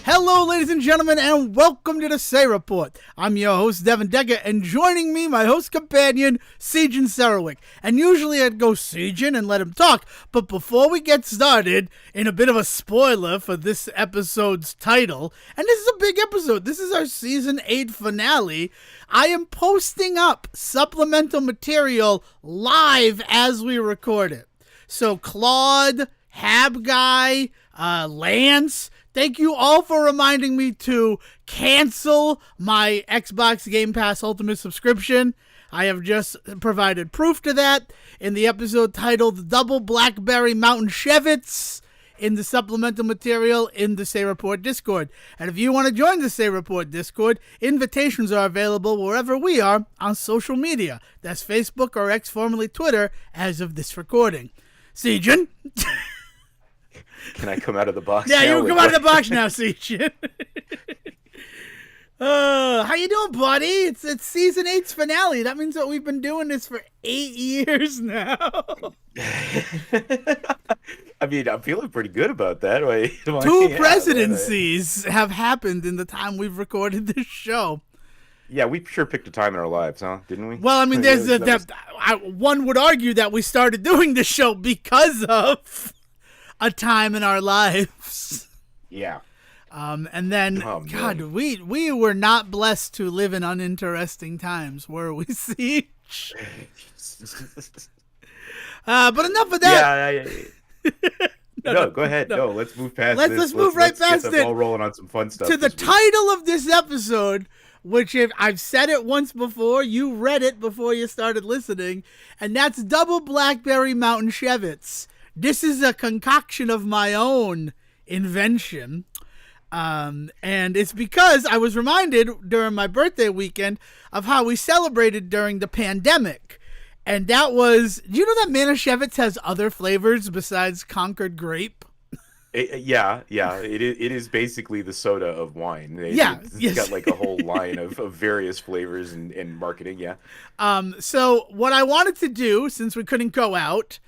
Hello, ladies and gentlemen, and welcome to the Say Report. I'm your host, Devon, and joining me, my host companion, Sejohn. And usually I'd go Sejohn and let him talk, but before we get started, in a bit of a spoiler for this episode's title, and this is a big episode, this is our Season 8 finale, I am posting up supplemental material live as we record it. So Claude, Hab Guy, Lance, thank you all for reminding me to cancel my Xbox Game Pass Ultimate subscription. I have just provided proof to that in the episode titled Double Blackberry Mtnschewitz in the supplemental material in the Say Report Discord. And if you want to join the Say Report Discord, invitations are available wherever we are on social media. That's Facebook or X, formerly Twitter, as of this recording. Sejohn? Can I come out of the box now? Yeah, you can come out of the box now, Sejohn. How you doing, buddy? It's Season 8's finale. That means that we've been doing this for 8 years now. I mean, I'm feeling pretty good about that. Two presidencies have happened in the time we've recorded this show. Yeah, we sure picked a time in our lives, huh? Didn't we? Well, I mean, one would argue that we started doing this show because of a time in our lives. Yeah. And then, God, we were not blessed to live in uninteresting times, were we, Siege? But enough of that. Yeah. No, go ahead. No, let's move past this. Let's move right past it. Get the ball rolling on some fun stuff. To the title of this episode, which if I've said it once before, you read it before you started listening, and that's Double Blackberry Mtnschewitz. This is a concoction of my own invention. And it's because I was reminded during my birthday weekend of how we celebrated during the pandemic. And that was, do you know that Mtnschewitz has other flavors besides Concord grape? Yeah. It is basically the soda of wine. It's got like a whole line of various flavors and marketing, yeah. So what I wanted to do, since we couldn't go out,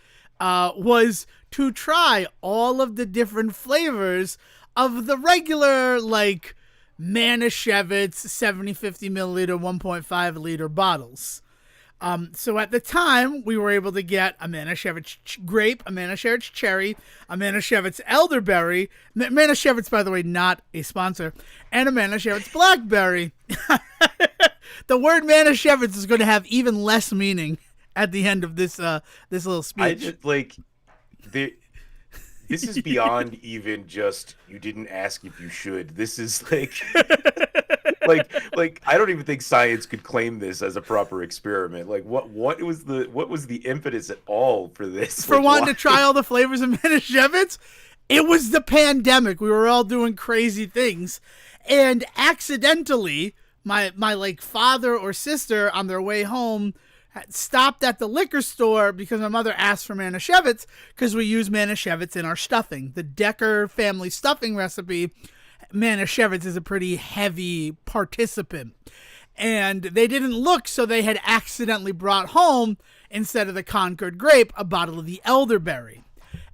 was to try all of the different flavors of the regular, like, Mtnschewitz 70-50 milliliter, 1.5 liter bottles. So at the time, we were able to get a Mtnschewitz grape, a Mtnschewitz cherry, a Mtnschewitz elderberry, Mtnschewitz, by the way, not a sponsor, and a Mtnschewitz blackberry. The word Mtnschewitz is going to have even less meaning at the end of this little speech. I just, this is beyond even just you didn't ask if you should. This is like I don't even think science could claim this as a proper experiment. Like what was the impetus at all for this? For wanting to try all the flavors of Mtnschewitz? It was the pandemic. We were all doing crazy things, and accidentally, my like father or sister on their way home stopped at the liquor store because my mother asked for Mtnschewitz because we use Mtnschewitz in our stuffing. The Decker family stuffing recipe, Mtnschewitz is a pretty heavy participant. And they didn't look, so they had accidentally brought home, instead of the Concord grape, a bottle of the elderberry.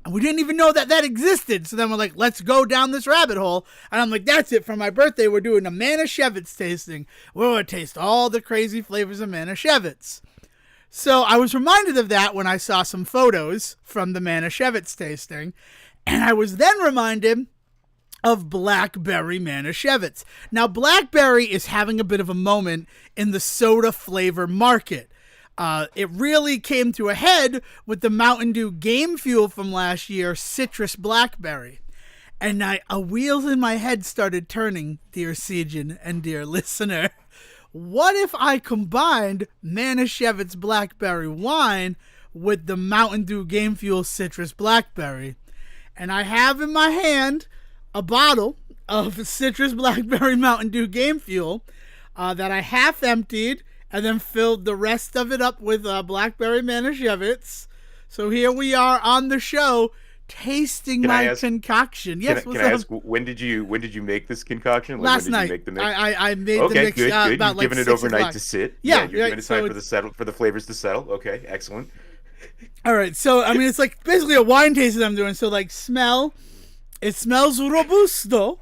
And we didn't even know that existed. So then we're like, let's go down this rabbit hole. And I'm like, that's it. For my birthday, we're doing a Mtnschewitz tasting. We're going to taste all the crazy flavors of Mtnschewitz. So I was reminded of that when I saw some photos from the Mtnschewitz tasting, and I was then reminded of Blackberry Mtnschewitz. Now, Blackberry is having a bit of a moment in the soda flavor market. It really came to a head with the Mountain Dew Game Fuel from last year, Citrus Blackberry. And a wheels in my head started turning, dear Sejohn and dear listener. What if I combined Mtnschewitz Blackberry wine with the Mountain Dew Game Fuel Citrus Blackberry? And I have in my hand a bottle of Citrus Blackberry Mountain Dew Game Fuel that I half emptied and then filled the rest of it up with Blackberry Mtnschewitz. So here we are on the show tasting my concoction. Yes, can I ask, when did you make this concoction? Last night. You make the mix? I made the mix good. About You've given it overnight to sit. Yeah, you're giving it time for the flavors to settle. Okay, excellent. All right, so I mean, it's like basically a wine tasting I'm doing. So like, it smells robusto.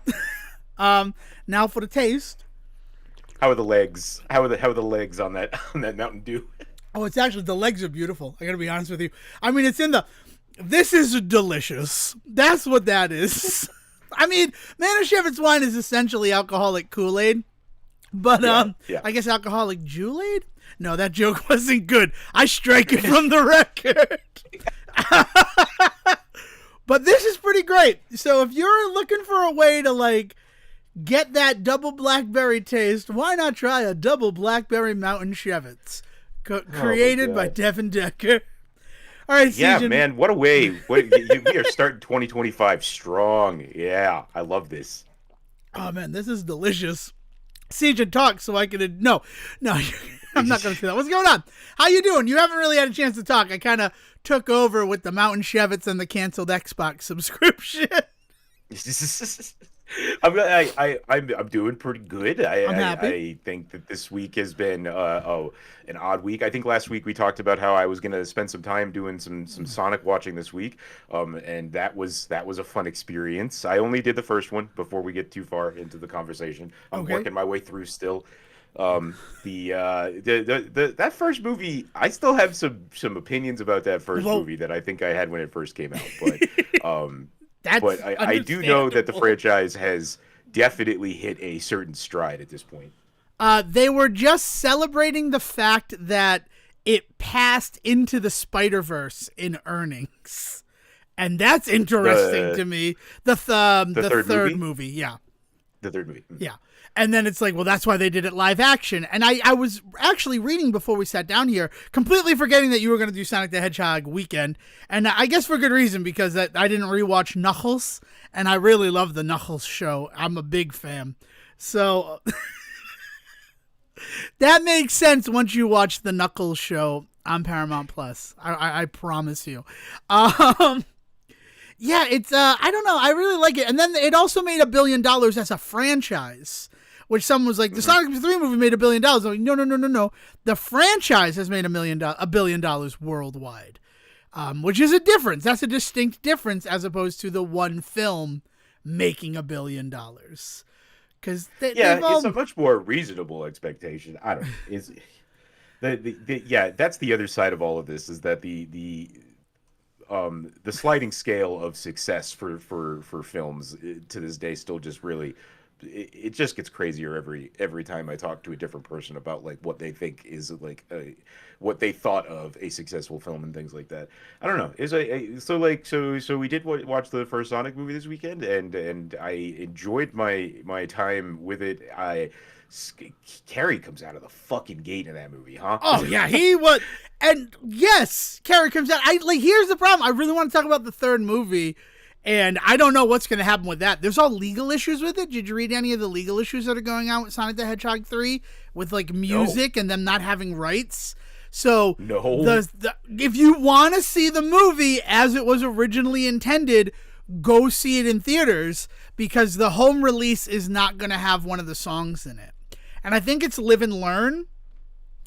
Now for the taste. How are the legs? How are the legs on that Mountain Dew? Oh, it's actually, the legs are beautiful. I gotta be honest with you. I mean, this is delicious. That's what that is. I mean, Mtnschewitz wine is essentially alcoholic Kool-Aid, but yeah. I guess alcoholic Juliade? No, that joke wasn't good. I strike it from the record. But this is pretty great. So if you're looking for a way to like get that double blackberry taste, why not try a double blackberry Mtnschewitz, created by Devon Decker. All right, yeah, Sejohn. Man, what a way! We are starting 2025 strong. Yeah, I love this. Oh man, this is delicious. Sejohn, talk so I can. No, I'm not going to say that. What's going on? How you doing? You haven't really had a chance to talk. I kind of took over with the Mtnschewitz and the canceled Xbox subscription. I'm doing pretty good. I'm happy. I think that this week has been an odd week. I think last week we talked about how I was going to spend some time doing some Sonic watching this week, and that was a fun experience. I only did the first one before we get too far into the conversation. I'm working my way through still. That first movie, I still have some opinions about that first movie that I think I had when it first came out, but I do know that the franchise has definitely hit a certain stride at this point. They were just celebrating the fact that it passed into the Spider-Verse in earnings, and that's interesting to me. The third movie, yeah. The third movie. Yeah. And then it's like, well, that's why they did it live action. And I was actually reading before we sat down here, completely forgetting that you were going to do Sonic the Hedgehog weekend. And I guess for good reason, because I didn't rewatch Knuckles, and I really love the Knuckles show. I'm a big fan. So that makes sense once you watch the Knuckles show on Paramount Plus. I promise you. Yeah, it's, I don't know. I really like it. And then it also made $1 billion as a franchise, which someone was like, the Sonic 3 movie made $1 billion. I'm like, no. The franchise has made $1 billion worldwide, which is a difference. That's a distinct difference as opposed to the one film making $1 billion. Because it's a much more reasonable expectation. I don't know. That's the other side of all of this, is that the sliding scale of success for films to this day still just really, it just gets crazier every time I talk to a different person about like what they think is like what they thought of a successful film and things like that. I don't know. So we did watch the first Sonic movie this weekend, and I enjoyed my time with it. Carrie comes out of the fucking gate in that movie, huh? Oh yeah, he was, and yes, Carrie comes out. Here's the problem. I really want to talk about the third movie, and I don't know what's going to happen with that. There's all legal issues with it. Did you read any of the legal issues that are going on with Sonic the Hedgehog 3 with like music and them not having rights? So no. If you want to see the movie as it was originally intended, go see it in theaters, because the home release is not going to have one of the songs in it. And I think it's Live and Learn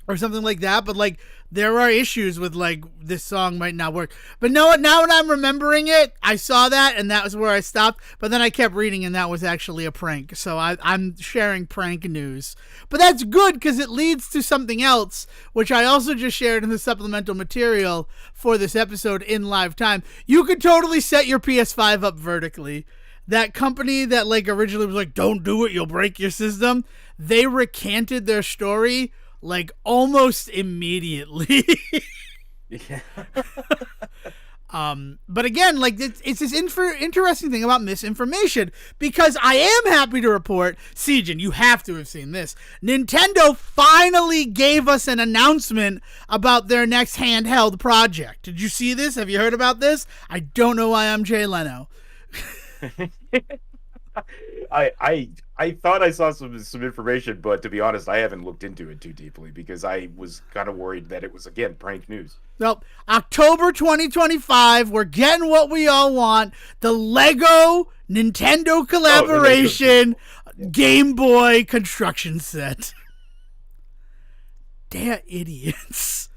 or something like that. But like, there are issues with like, this song might not work. But now when I'm remembering it, I saw that and that was where I stopped. But then I kept reading and that was actually a prank. So I'm sharing prank news. But that's good, because it leads to something else, which I also just shared in the supplemental material for this episode in live time. You could totally set your PS5 up vertically. That company that like originally was like, don't do it, you'll break your system, they recanted their story like almost immediately. Yeah. But again, like it's this interesting thing about misinformation, because I am happy to report, Sejohn, you have to have seen this. Nintendo finally gave us an announcement about their next handheld project. Did you see this? Have you heard about this? I don't know why I'm Jay Leno. I thought I saw some information, but to be honest, I haven't looked into it too deeply because I was kind of worried that it was, again, prank news. Nope. October 2025, we're getting what we all want. The Lego Nintendo collaboration Game Boy construction set. Damn idiots.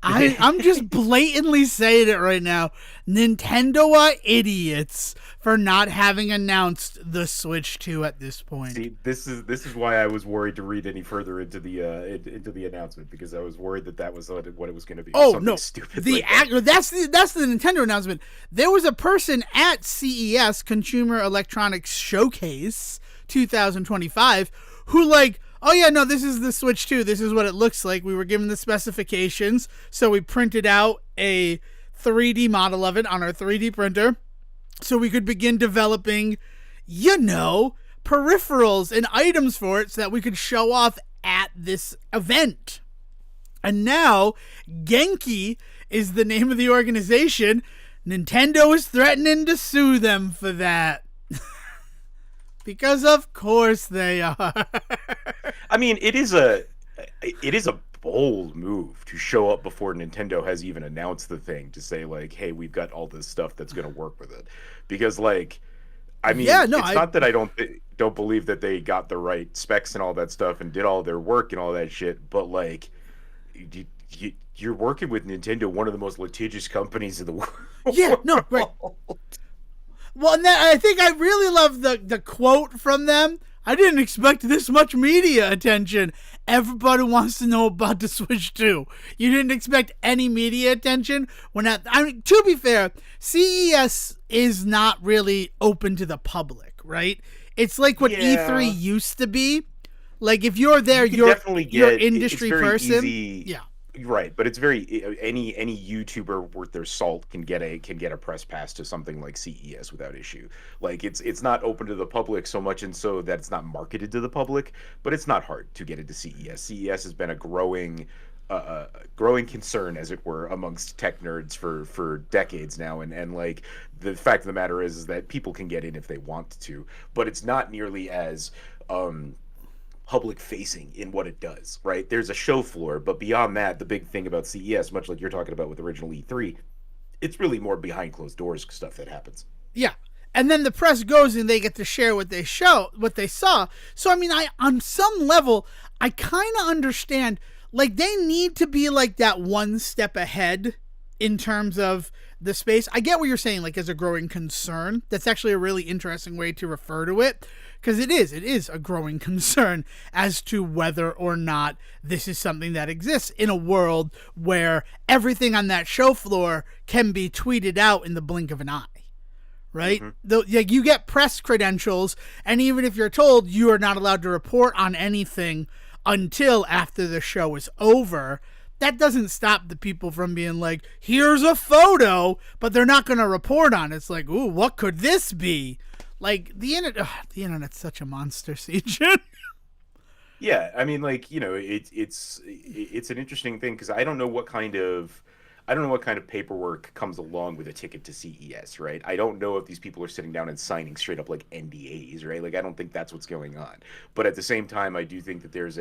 I'm just blatantly saying it right now. Nintendo are idiots for not having announced the Switch 2 at this point. See, this is why I was worried to read any further into the announcement, because I was worried that was what it was going to be. Oh something no, stupid. That's the Nintendo announcement. There was a person at CES, Consumer Electronics Showcase 2025, who like, oh yeah, no, this is the Switch 2. This is what it looks like. We were given the specifications, so we printed out a 3D model of it on our 3D printer so we could begin developing, peripherals and items for it so that we could show off at this event. And now, Genki is the name of the organization. Nintendo is threatening to sue them for that. Because of course they are. I mean, it is a bold move to show up before Nintendo has even announced the thing, to say like, hey, we've got all this stuff that's going to work with it. Because like, I mean, not that I don't believe that they got the right specs and all that stuff and did all their work and all that shit, but like, you're working with Nintendo, one of the most litigious companies in the world. Yeah, no, right. Well, and I think I really love the quote from them. I didn't expect this much media attention. Everybody wants to know about the Switch 2. You didn't expect any media attention? To be fair, CES is not really open to the public, right? It's like what E3 used to be. Like, if you're there, you're an industry person. Easy. Yeah. Right, but it's very any YouTuber worth their salt can get a press pass to something like CES without issue. Like it's not open to the public so much, and so that it's not marketed to the public, but it's not hard to get into CES. CES has been a growing concern, as it were, amongst tech nerds for decades now, and like the fact of the matter is that people can get in if they want to, but it's not nearly as public facing in what it does, right? There's a show floor, but beyond that, the big thing about CES, much like you're talking about with original E3, it's really more behind closed doors stuff that happens. Yeah. And then the press goes and they get to share what they saw. So I mean, on some level, I kind of understand, like, they need to be like that one step ahead in terms of the space. I get what you're saying, like, as a growing concern. That's actually a really interesting way to refer to it. Because it is a growing concern as to whether or not this is something that exists in a world where everything on that show floor can be tweeted out in the blink of an eye, right? Mm-hmm. You get press credentials, and even if you're told you are not allowed to report on anything until after the show is over, that doesn't stop the people from being like, here's a photo, but they're not going to report on it. It's like, ooh, what could this be? Like, the internet's such a monster, Sejohn. Yeah, I mean, like, it's an interesting thing, because I don't know what kind of paperwork comes along with a ticket to CES, right? I don't know if these people are sitting down and signing straight up like NDAs, right? Like, I don't think that's what's going on. But at the same time, I do think that there's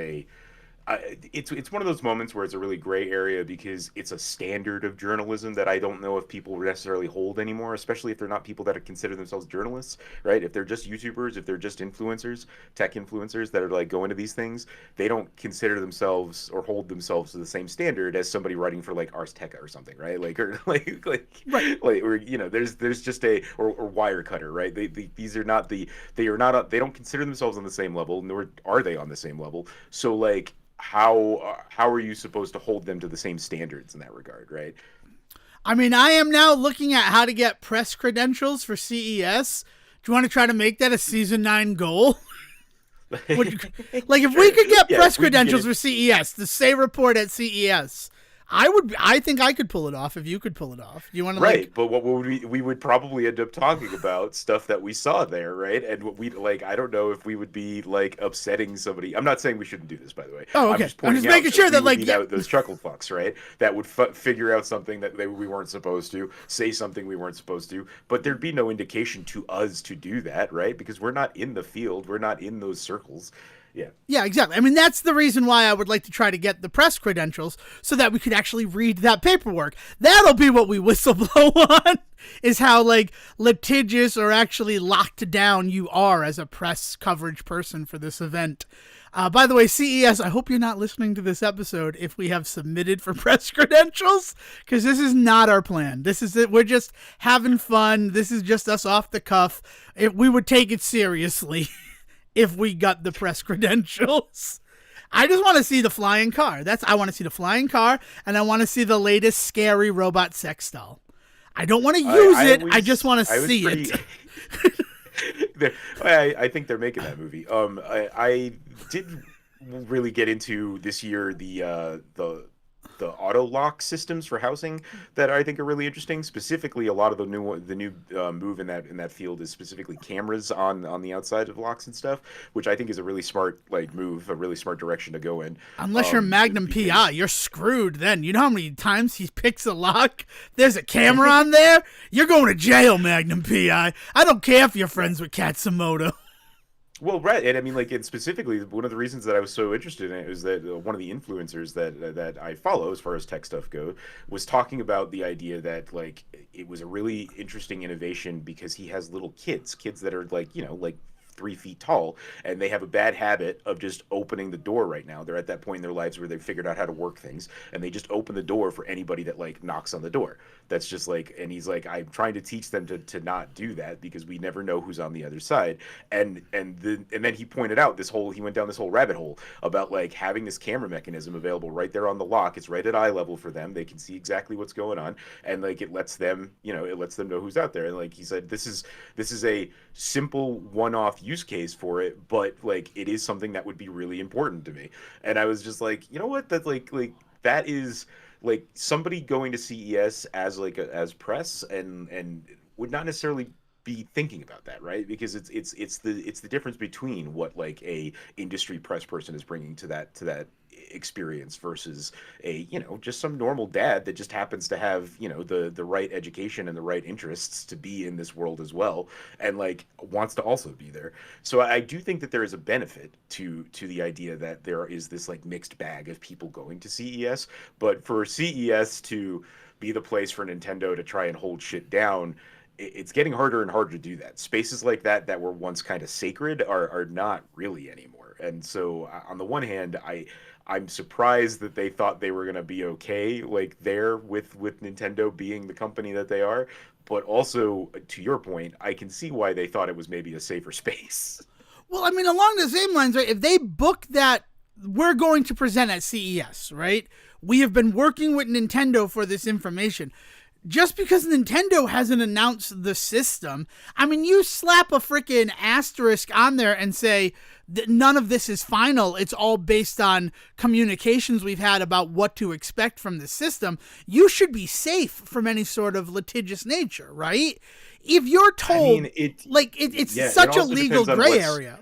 it's one of those moments where it's a really gray area, because it's a standard of journalism that I don't know if people necessarily hold anymore, especially if they're not people that consider themselves journalists, right? If they're just YouTubers, if they're just influencers, tech influencers that are like going to these things, they don't consider themselves or hold themselves to the same standard as somebody writing for like Ars Technica or something, right? Like, or like right. Like, or there's just or Wirecutter, right? They don't consider themselves on the same level, nor are they on the same level. So like, how are you supposed to hold them to the same standards in that regard, right? I mean, I am now looking at how to get press credentials for CES. Do you want to try to make that a season 9 goal? Like, if we could get press credentials for CES, to say report at CES, I think I could pull it off if you could pull it off. You want to but what would we would probably end up talking about stuff that we saw there, right? And what we like, I don't know if we would be like upsetting somebody. I'm not saying we shouldn't do this, by the way. Oh, okay. I'm just making sure that like those chuckle fucks, right? That would figure out something that we weren't supposed to, say something we weren't supposed to, but there'd be no indication to us to do that, right? Because we're not in the field, we're not in those circles. Yeah. Yeah, exactly. I mean, that's the reason why I would like to try to get the press credentials so that we could actually read that paperwork. That'll be what we whistleblow on, is how, like, litigious or actually locked down you are as a press coverage person for this event. By the way, CES, I hope you're not listening to this episode if we have submitted for press credentials, because this is not our plan. This is it. We're just having fun. This is just us off the cuff. We would take it seriously if we got the press credentials. I just want to see the flying car. I want to see the flying car, and I want to see the latest scary robot sex doll. I don't want to use it. I just want to see it. I think they're making that movie. I did really get into this year the auto lock systems for housing that I think are really interesting. Specifically, a lot of the new move in that field is specifically cameras on the outside of locks and stuff, which I think is a really smart move, a really smart direction to go in. Unless you're Magnum PI, you're screwed. Then you know how many times he picks a lock. There's a camera on there. You're going to jail, Magnum PI. I don't care if you're friends with Katsumoto. Well, right, and I mean, and specifically, one of the reasons that I was so interested in it is that one of the influencers that I follow, as far as tech stuff go, was talking about the idea that it was a really interesting innovation because he has little kids that are 3 feet tall, and they have a bad habit of just opening the door right now. They're at that point in their lives where they've figured out how to work things, and they just open the door for anybody that knocks on the door. That's just and he's I'm trying to teach them to not do that because we never know who's on the other side. And then he pointed out he went down this whole rabbit hole about having this camera mechanism available right there on the lock. It's right at eye level for them. They can see exactly what's going on, and it lets them know who's out there. And he said, this is a simple one-off use case for it, but it is something that would be really important to me. And I was just you know what, that's that is somebody going to CES as press and would not necessarily be thinking about that, right? Because it's the difference between what a industry press person is bringing to that experience versus a just some normal dad that just happens to have the right education and the right interests to be in this world as well, and wants to also be there. So I do think that there is a benefit to the idea that there is this mixed bag of people going to CES, but for CES to be the place for Nintendo to try and hold shit down, it's getting harder and harder to do that. Spaces like that were once kind of sacred are not really anymore. And so on the one hand, I'm surprised that they thought they were going to be okay there with Nintendo being the company that they are. But also, to your point, I can see why they thought it was maybe a safer space. Well, I mean, along the same lines, right? If they book that we're going to present at CES, right? We have been working with Nintendo for this information. Just because Nintendo hasn't announced the system, I mean, you slap a freaking asterisk on there and say that none of this is final. It's all based on communications we've had about what to expect from the system. You should be safe from any sort of litigious nature, right? If you're told, it's such a legal gray area.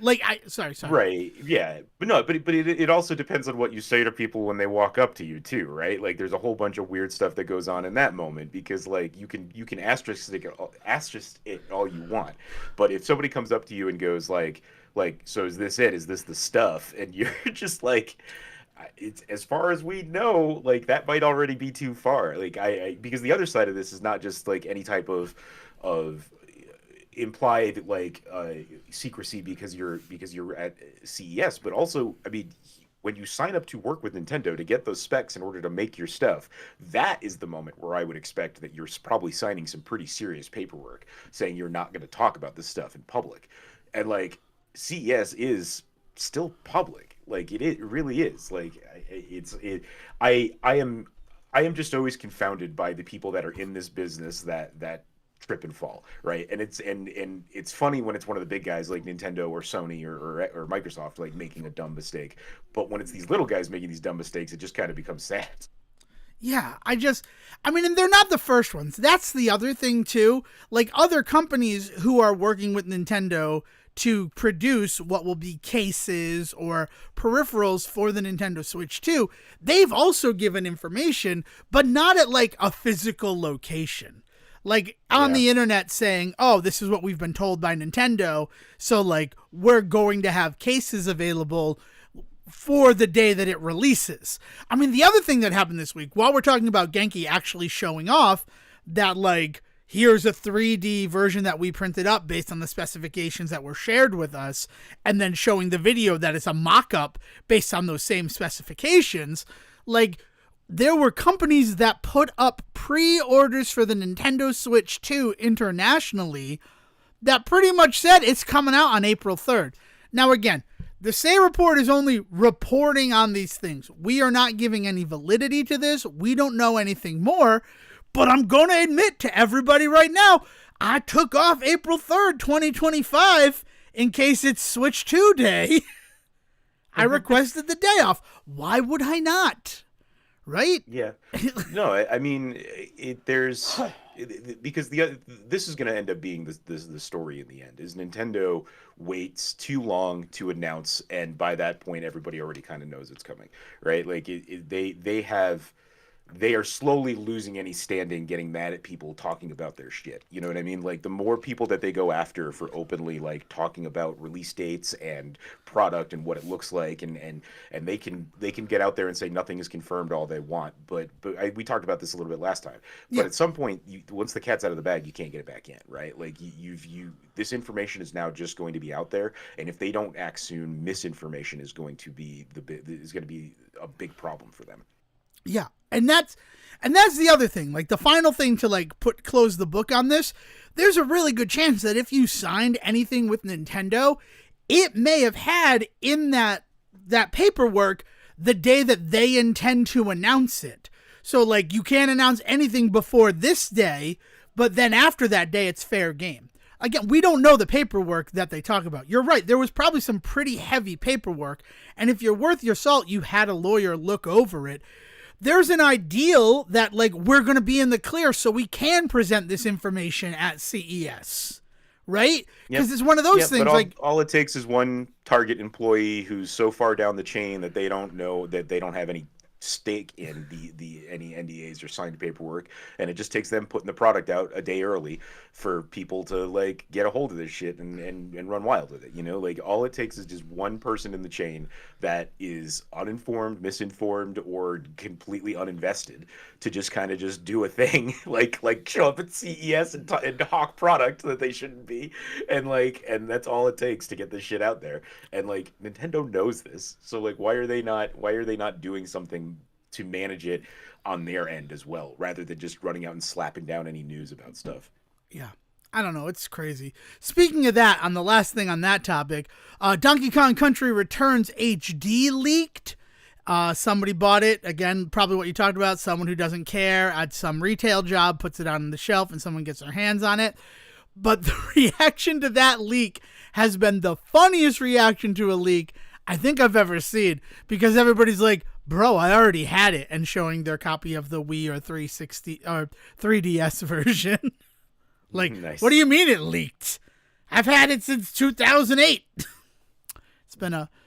Sorry. Right. Yeah. But it also depends on what you say to people when they walk up to you too, right? There's a whole bunch of weird stuff that goes on in that moment because you can asterisk it all you want, but if somebody comes up to you and goes so is this it? Is this the stuff? And you're just it's as far as we know, that might already be too far. Because the other side of this is not just any type of implied secrecy because you're at CES, but also, I mean, when you sign up to work with Nintendo to get those specs in order to make your stuff, that is the moment where I would expect that you're probably signing some pretty serious paperwork saying you're not going to talk about this stuff in public. And CES is still public. It really is. I am just always confounded by the people that are in this business that trip and fall, right? And it's funny when it's one of the big guys like Nintendo or Sony or Microsoft making a dumb mistake, but when it's these little guys making these dumb mistakes, it just kind of becomes sad. Yeah, and they're not the first ones. That's the other thing too. Other companies who are working with Nintendo to produce what will be cases or peripherals for the Nintendo Switch 2, they've also given information, but not at a physical location. like on Yeah. the internet saying, oh, this is what we've been told by Nintendo. So like we're going to have cases available for the day that it releases. I mean, the other thing that happened this week, while we're talking about Genki actually showing off that like, here's a 3D version that we printed up based on the specifications that were shared with us, and then showing the video that is a mock-up based on those same specifications, like, there were companies that put up pre-orders for the Nintendo Switch 2 internationally that pretty much said it's coming out on April 3rd. Now, again, the Say Report is only reporting on these things. We are not giving any validity to this. We don't know anything more. But I'm going to admit to everybody right now, I took off April 3rd, 2025, in case it's Switch 2 day. I requested the day off. Why would I not? Right? Yeah. No, I mean, because this is going to end up being the story in the end, is Nintendo waits too long to announce, and by that point, everybody already kind of knows it's coming, right? Like, they are slowly losing any standing, getting mad at people talking about their shit. You know what I mean? Like, the more people that they go after for openly, like, talking about release dates and product and what it looks like, and they can get out there and say nothing is confirmed all they want. But we talked about this a little bit last time. But at some point, once the cat's out of the bag, you can't get it back in, right? Like, this information is now just going to be out there, and if they don't act soon, misinformation is going to be a big problem for them. Yeah. And that's the other thing. Like, the final thing to like close the book on this, there's a really good chance that if you signed anything with Nintendo, it may have had in that paperwork the day that they intend to announce it. So like, you can't announce anything before this day, but then after that day it's fair game. Again, we don't know the paperwork that they talk about. You're right. There was probably some pretty heavy paperwork. And if you're worth your salt, you had a lawyer look over it. There's an ideal that, like, we're going to be in the clear so we can present this information at CES, right? Because it's one of those things. But all it takes is one Target employee who's so far down the chain that they don't know, that they don't have any stake in any NDAs or signed paperwork, and it just takes them putting the product out a day early for people to like get a hold of this shit and run wild with it. You know, like, all it takes is just one person in the chain that is uninformed, misinformed, or completely uninvested to just kind of just do a thing, like show up at CES and hawk product that they shouldn't be, and that's all it takes to get this shit out there. And like, Nintendo knows this, so like, why are they not doing something to manage it on their end as well, rather than just running out and slapping down any news about stuff? Yeah. I don't know. It's crazy. Speaking of that, on the last thing on that topic, Donkey Kong Country Returns HD leaked. Somebody bought it. Again, probably what you talked about. Someone who doesn't care at some retail job puts it on the shelf and someone gets their hands on it. But the reaction to that leak has been the funniest reaction to a leak I think I've ever seen, because everybody's like, bro, I already had it, and showing their copy of the Wii or 360 or 3DS version. Like, nice. What do you mean it leaked? I've had it since 2008.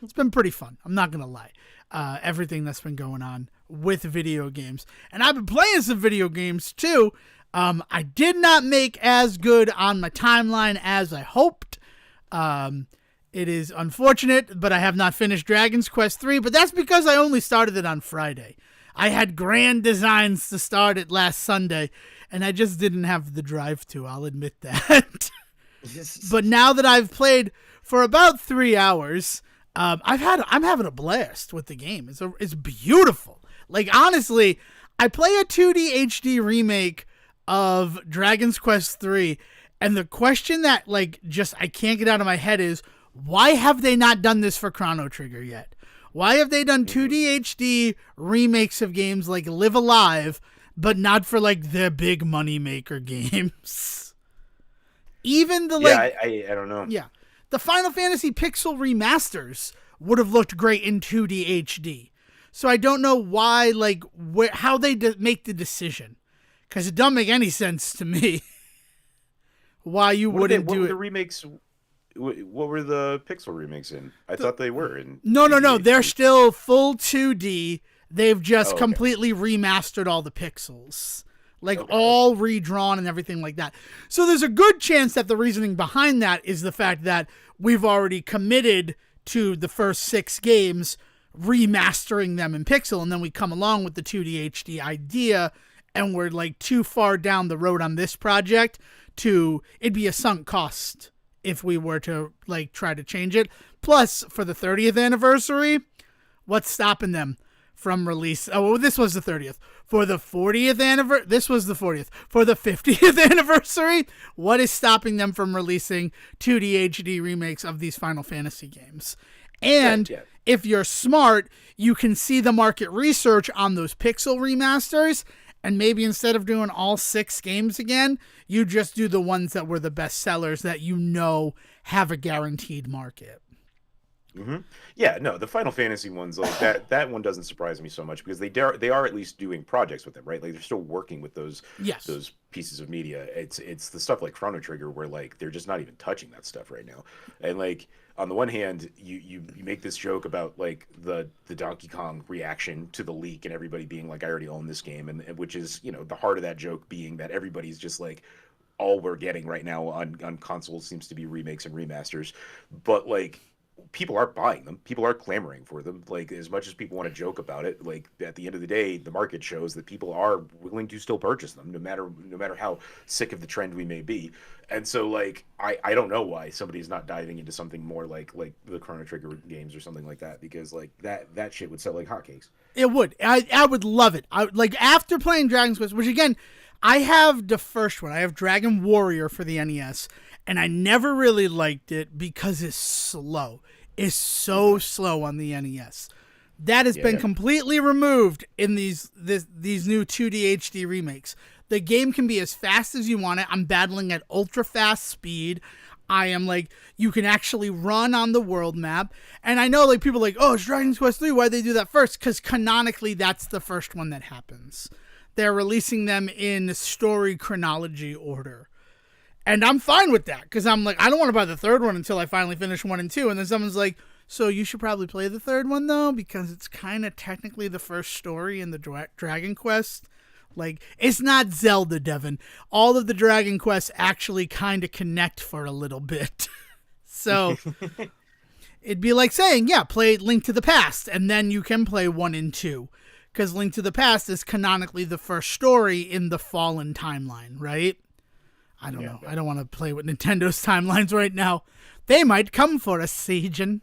It's been pretty fun. I'm not gonna lie. Everything that's been going on with video games, and I've been playing some video games too. I did not make as good on my timeline as I hoped. It is unfortunate, but I have not finished Dragon's Quest 3, but that's because I only started it on Friday. I had grand designs to start it last Sunday, and I just didn't have the drive to, I'll admit that. But now that I've played for about 3 hours, I'm having a blast with the game. It's beautiful. Like, honestly, I play a 2D HD remake of Dragon's Quest 3, and the question that, like, just I can't get out of my head is, why have they not done this for Chrono Trigger yet? Why have they done 2D HD remakes of games like Live Alive, but not for, like, their big money maker games? Even the, like... Yeah, I don't know. Yeah. The Final Fantasy Pixel remasters would have looked great in 2D HD. So I don't know why, like, how they make the decision. Because it doesn't make any sense to me. Why you wouldn't do it. What were the remakes... What were the Pixel remakes in? I thought they were in... No. They're still full 2D. They've just completely remastered all the pixels. like Okay. all redrawn and everything like that. So there's a good chance that the reasoning behind that is the fact that we've already committed to the first 6 games, remastering them in pixel, and then we come along with the 2D HD idea, and we're like too far down the road on this project to, it'd be a sunk cost if we were to like try to change it. Plus, for the 30th anniversary, what's stopping them from release? Oh, well, this was the 30th. For the 40th anniversary, this was the 40th. For the 50th anniversary, what is stopping them from releasing 2D HD remakes of these Final Fantasy games? And if you're smart, you can see the market research on those pixel remasters, and maybe instead of doing all 6 games again, you just do the ones that were the best sellers that you know have a guaranteed market. Mm-hmm. Yeah, no, the Final Fantasy ones, like that one doesn't surprise me so much because they are at least doing projects with them, right? Like they're still working with those pieces of media. It's the stuff like Chrono Trigger where like they're just not even touching that stuff right now. And like on the one hand, you make this joke about like the Donkey Kong reaction to the leak and everybody being like, I already own this game, and which is, you know, the heart of that joke being that everybody's just like, all we're getting right now on consoles seems to be remakes and remasters. But like, people are buying them. People are clamoring for them. Like, as much as people want to joke about it, like at the end of the day, the market shows that people are willing to still purchase them, no matter how sick of the trend we may be. And so, like, I don't know why somebody's not diving into something more like the Chrono Trigger games or something like that, because like that shit would sell like hotcakes. It would. I would love it. I like, after playing Dragon's Quest, which again, I have the first one. I have Dragon Warrior for the NES, and I never really liked it because it's slow. It's so slow on the NES. That has been completely removed in these new 2D HD remakes. The game can be as fast as you want it. I'm battling at ultra fast speed. I am like, you can actually run on the world map. And I know like people are like, oh, it's Dragon Quest 3. Why'd they do that first? Because canonically, that's the first one that happens. They're releasing them in story chronology order. And I'm fine with that, because I'm like, I don't want to buy the third one until I finally finish 1 and 2. And then someone's like, so you should probably play the third one, though, because it's kind of technically the first story in the Dragon Quest. Like, it's not Zelda, Devon. All of the Dragon Quests actually kind of connect for a little bit. So it'd be like saying, yeah, play Link to the Past, and then you can play 1 and 2. Because Link to the Past is canonically the first story in the Fallen timeline, right? I don't know. I don't want to play with Nintendo's timelines right now. They might come for us, Sejohn.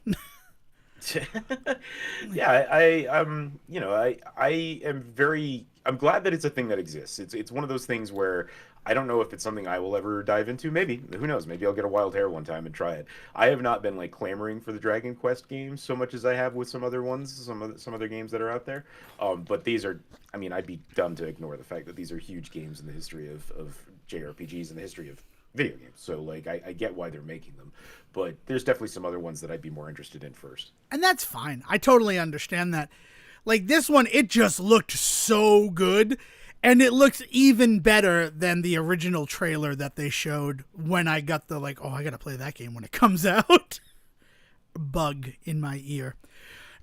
I'm glad that it's a thing that exists. It's one of those things where I don't know if it's something I will ever dive into. Maybe, who knows? Maybe I'll get a wild hair one time and try it. I have not been like clamoring for the Dragon Quest games so much as I have with some other ones, some other games that are out there. But these are, I mean, I'd be dumb to ignore the fact that these are huge games in the history of JRPGs and the history of video games. So like, I get why they're making them, but there's definitely some other ones that I'd be more interested in first. And that's fine. I totally understand that. Like this one, it just looked so good. And it looks even better than the original trailer that they showed when I got the like, oh, I gotta play that game when it comes out. Bug in my ear.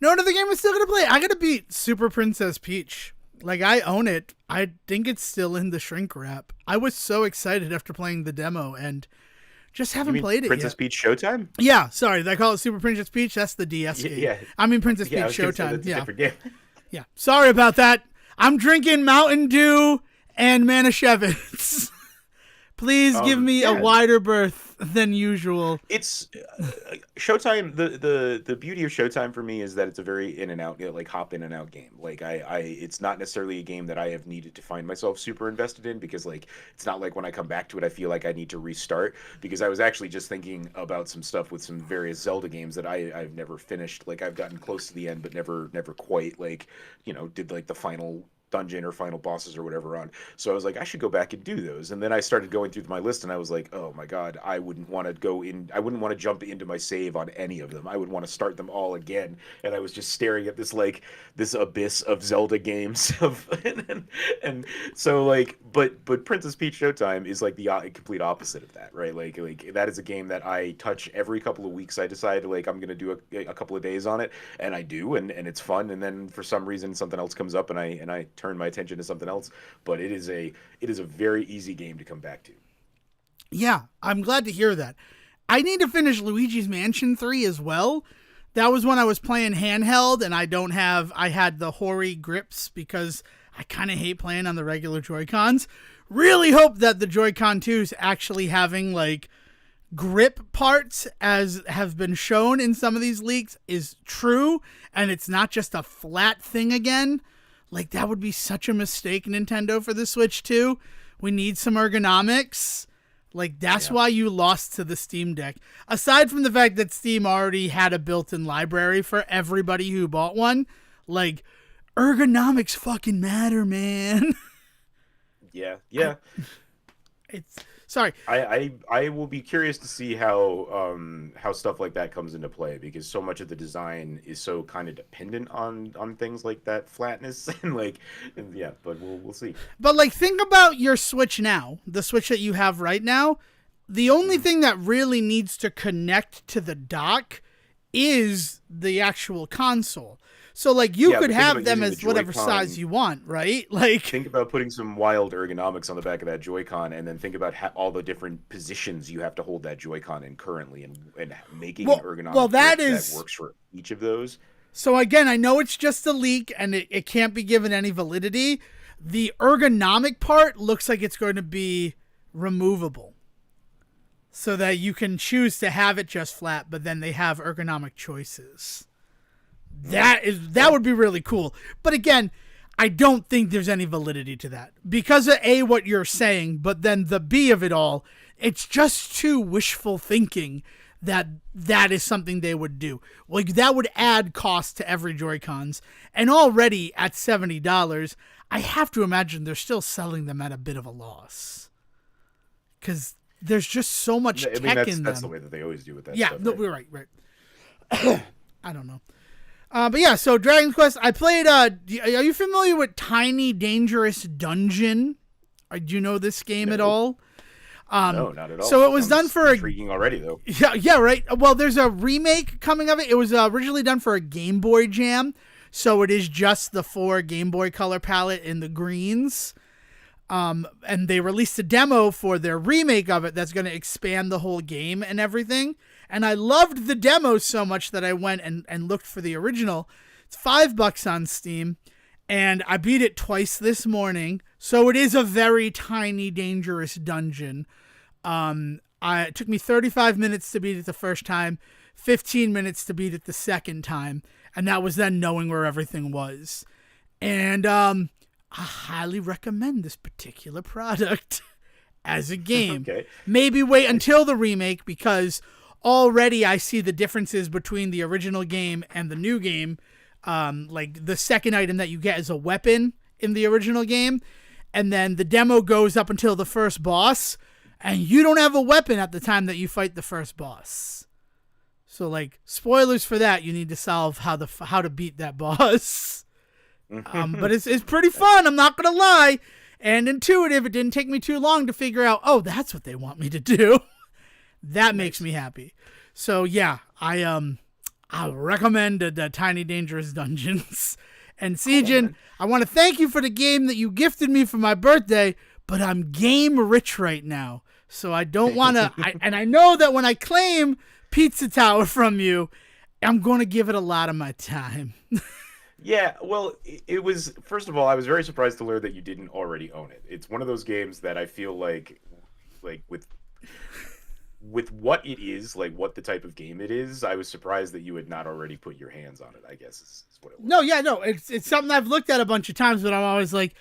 No, another game I'm still gonna play. I gotta beat Super Princess Peach. Like, I own it. I think it's still in the shrink wrap. I was so excited after playing the demo and just haven't played it Princess yet. Peach Showtime? Yeah, sorry. Did I call it Super Princess Peach? That's the DS game. Yeah. I mean Princess Peach I was gonna say Showtime. that's a different game. Yeah. Sorry about that. I'm drinking Mountain Dew and Mtnschewitz. Please give me a wider berth than usual. It's Showtime. The beauty of Showtime for me is that it's a very in and out, like hop in and out game. Like it's not necessarily a game that I have needed to find myself super invested in, because like it's not like when I come back to it I feel like I need to restart, because I was actually just thinking about some stuff with some various Zelda games that I've never finished. Like I've gotten close to the end but never quite, like, you know, did like the final dungeon or final bosses or whatever on. So I was like, I should go back and do those. And then I started going through my list and I was like, oh my God, I wouldn't want to jump into my save on any of them. I would want to start them all again. And I was just staring at this abyss of Zelda games and so like, but Princess Peach Showtime is like the complete opposite of that, right? Like that is a game that I touch every couple of weeks. I decide like I'm gonna do a couple of days on it, and I do, and it's fun. And then for some reason something else comes up and I turn my attention to something else. But it is a very easy game to come back to. Yeah, I'm glad to hear that. I need to finish Luigi's Mansion 3 as well. That was when I was playing handheld, and I had the hoary grips because I kind of hate playing on the regular Joy-Cons. Really hope that the Joy-Con 2 is actually having, like, grip parts, as have been shown in some of these leaks, is true, and it's not just a flat thing again. Like, that would be such a mistake, Nintendo, for the Switch 2. We need some ergonomics. Like, that's why you lost to the Steam Deck. Aside from the fact that Steam already had a built-in library for everybody who bought one, like, ergonomics fucking matter, man. Yeah. Sorry. I will be curious to see how stuff like that comes into play, because so much of the design is so kind of dependent on things like that flatness but we'll see. But like, think about your Switch now, the Switch that you have right now. The only thing that really needs to connect to the dock is the actual console. So, like, you could have them as whatever size you want, right? Like, think about putting some wild ergonomics on the back of that Joy-Con, and then think about all the different positions you have to hold that Joy-Con in currently, and making an ergonomic that works for each of those. So, again, I know it's just a leak, and it can't be given any validity. The ergonomic part looks like it's going to be removable, so that you can choose to have it just flat, but then they have ergonomic choices. That would be really cool. But again, I don't think there's any validity to that. Because of A, what you're saying, but then the B of it all, it's just too wishful thinking that is something they would do. Like, that would add cost to every Joy-Cons. And already at $70, I have to imagine they're still selling them at a bit of a loss. Because there's just so much tech in them. That's the way that they always do with that stuff. Yeah, no, we're right. I don't know. But yeah, so Dragon Quest, I played, are you familiar with Tiny Dangerous Dungeon? Do you know this game at all? No, not at all. So it was done for intriguing already, though. Yeah, right. Well, there's a remake coming of it. It was originally done for a Game Boy Jam, so it is just the 4 Game Boy color palette in the greens. And they released a demo for their remake of it that's going to expand the whole game and everything. And I loved the demo so much that I went and looked for the original. It's $5 on Steam, and I beat it twice this morning. So it is a very tiny, dangerous dungeon. It took me 35 minutes to beat it the first time, 15 minutes to beat it the second time, and that was then knowing where everything was. And I highly recommend this particular product as a game. Okay. Maybe wait until the remake, because already I see the differences between the original game and the new game. Like, the second item that you get is a weapon in the original game, and then the demo goes up until the first boss, and you don't have a weapon at the time that you fight the first boss. So, like, spoilers for that. You need to solve how to beat that boss. But it's pretty fun, I'm not gonna lie, and intuitive. It didn't take me too long to figure out, oh, that's what they want me to do. That makes me happy. So yeah, I recommend the Tiny Dangerous Dungeons. And Sejohn, I want to thank you for the game that you gifted me for my birthday, but I'm game rich right now, so I don't want to. And I know that when I claim Pizza Tower from you, I'm going to give it a lot of my time. Yeah, well, it was, first of all, I was very surprised to learn that you didn't already own it. It's one of those games that I feel like with what it is, like what the type of game it is, I was surprised that you had not already put your hands on it, I guess is what it was. No, it's something I've looked at a bunch of times, but I'm always like,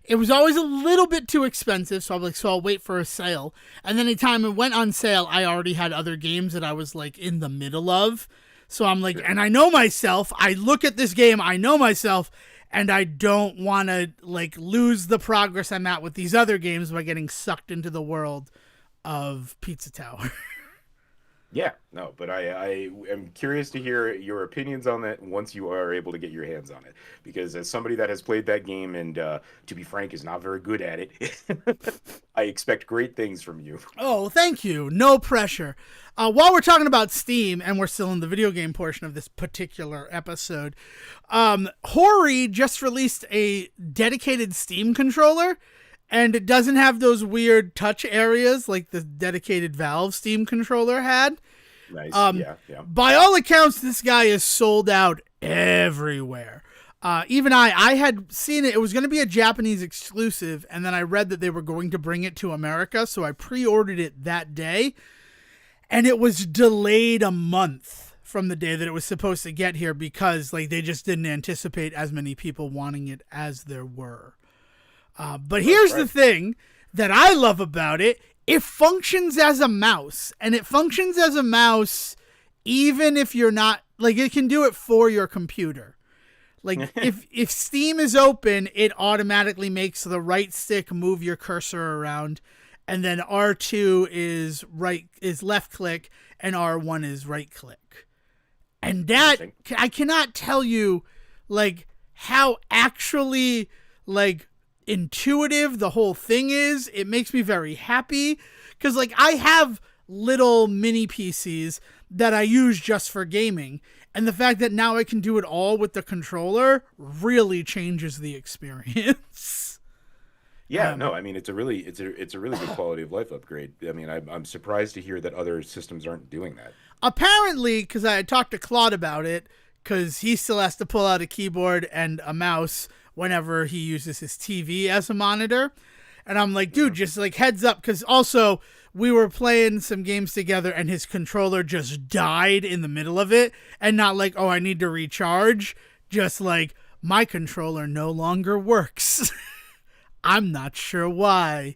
it was always a little bit too expensive, so I'm like, so I'll wait for a sale. And then anytime it went on sale, I already had other games that I was like in the middle of. So I'm like, and I know myself, I look at this game, I know myself, and I don't want to like lose the progress I'm at with these other games by getting sucked into the world of Pizza Tower. Yeah, no, but I am curious to hear your opinions on that once you are able to get your hands on it. Because as somebody that has played that game and, to be frank, is not very good at it, I expect great things from you. Oh, thank you. No pressure. While we're talking about Steam, and we're still in the video game portion of this particular episode, Hori just released a dedicated Steam controller, and it doesn't have those weird touch areas like the dedicated Valve Steam controller had. Nice. Yeah, yeah. By all accounts, this guy is sold out everywhere. Even I had seen it. It was going to be a Japanese exclusive, and then I read that they were going to bring it to America, so I pre-ordered it that day, and it was delayed a month from the day that it was supposed to get here because like they just didn't anticipate as many people wanting it as there were. But here's the thing that I love about it. It functions as a mouse, and it functions as a mouse even if you're not, like, it can do it for your computer. Like, if Steam is open, it automatically makes the right stick move your cursor around, and then R2 is left click, and R1 is right click. And that, I cannot tell you, like, how actually, like, intuitive the whole thing is. It makes me very happy, because, like, I have little mini PCs that I use just for gaming, and the fact that now I can do it all with the controller really changes the experience. Yeah, no, I mean it's a really good quality of life upgrade. I mean, I'm surprised to hear that other systems aren't doing that. Apparently, because I talked to Claude about it, because he still has to pull out a keyboard and a mouse whenever he uses his TV as a monitor. And I'm like, dude, just like heads up, because also we were playing some games together and his controller just died in the middle of it. And not like, oh, I need to recharge. Just like, my controller no longer works. I'm not sure why.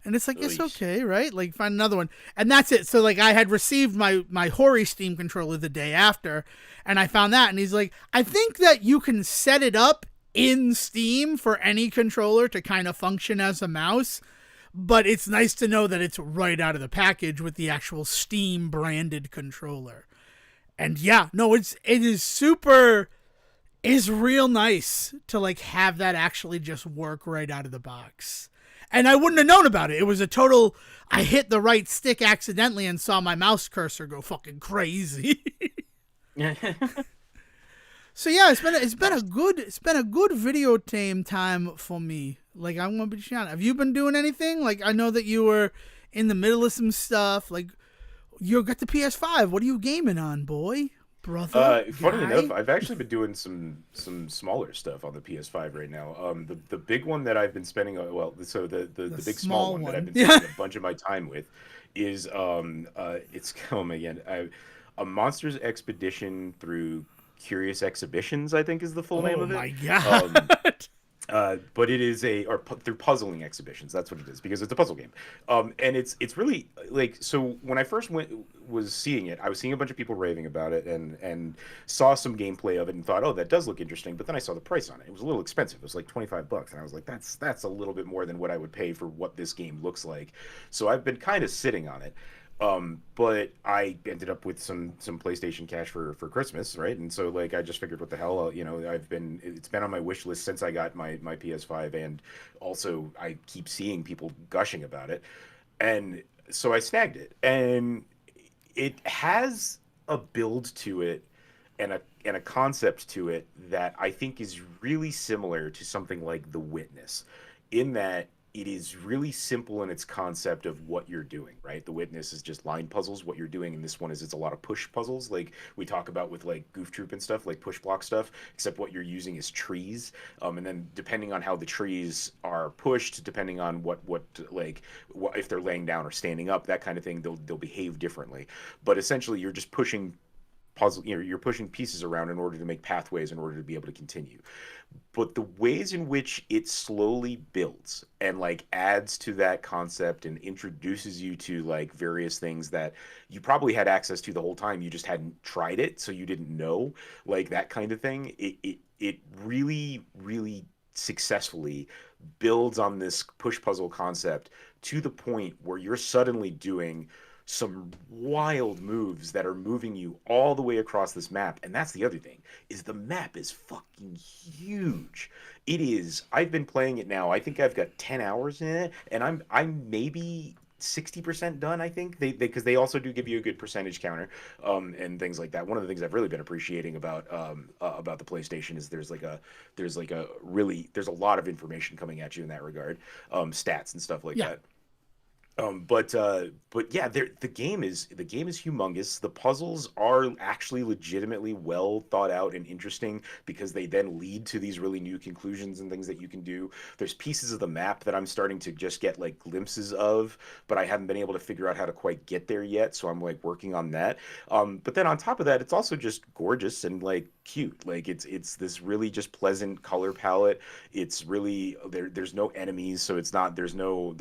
And it's like, it's okay, right? Like, find another one. And that's it. So, like, I had received my Hori Steam controller the day after, and I found that. And he's like, I think that you can set it up in Steam for any controller to kind of function as a mouse. But it's nice to know that it's right out of the package with the actual Steam branded controller. And yeah, no, it is real nice to like have that actually just work right out of the box. And I wouldn't have known about it. It was a total, I hit the right stick accidentally and saw my mouse cursor go fucking crazy. So yeah, it's been a good video game time for me. Like, I'm gonna be honest. Have you been doing anything? Like, I know that you were in the middle of some stuff. Like, you got the PS5. What are you gaming on, boy? Brother. Funny enough, I've actually been doing some smaller stuff on the PS5 right now. The big one that I've been spending, the big small one that I've been spending a bunch of my time with is it's a Monsters Expedition through Curious Exhibitions, I think is the full name of it. Oh my god. But it is through puzzling exhibitions. That's what it is, because it's a puzzle game. And it's really like, so when I first was seeing it, I was seeing a bunch of people raving about it and saw some gameplay of it and thought, oh, that does look interesting. But then I saw the price on it. It was a little expensive. It was like $25, and I was like, that's a little bit more than what I would pay for what this game looks like. So I've been kind of sitting on it. But I ended up with some PlayStation cash for Christmas, right? And so like I just figured, what the hell, it's been on my wish list since I got my PS5, and also I keep seeing people gushing about it, and so I snagged it, and it has a build to it and a concept to it that I think is really similar to something like The Witness, in that it is really simple in its concept of what you're doing, right? The Witness is just line puzzles. What you're doing in this one is it's a lot of push puzzles, like we talk about with like Goof Troop and stuff, like push block stuff, except what you're using is trees. And then depending on how the trees are pushed, depending on what if they're laying down or standing up, that kind of thing, they'll behave differently. But essentially, you're just pushing you're pushing pieces around in order to make pathways in order to be able to continue. But the ways in which it slowly builds and like adds to that concept and introduces you to like various things that you probably had access to the whole time, you just hadn't tried it, so you didn't know, like that kind of thing, it really, really successfully builds on this push puzzle concept to the point where you're suddenly doing some wild moves that are moving you all the way across this map. And that's the other thing, is the map is fucking huge. It is. I've been playing it now. I think I've got 10 hours in it, and I'm maybe 60% done. I think they because they also do give you a good percentage counter, and things like that. One of the things I've really been appreciating about the PlayStation is there's a lot of information coming at you in that regard, stats and stuff like Yeah. that. But yeah, the game is humongous. The puzzles are actually legitimately well thought out and interesting because they then lead to these really new conclusions and things that you can do. There's pieces of the map that I'm starting to just get like glimpses of, but I haven't been able to figure out how to quite get there yet. So I'm like working on that. But then on top of that, it's also just gorgeous and like cute. Like it's this really just pleasant color palette. It's really there's no enemies, so it's not there's no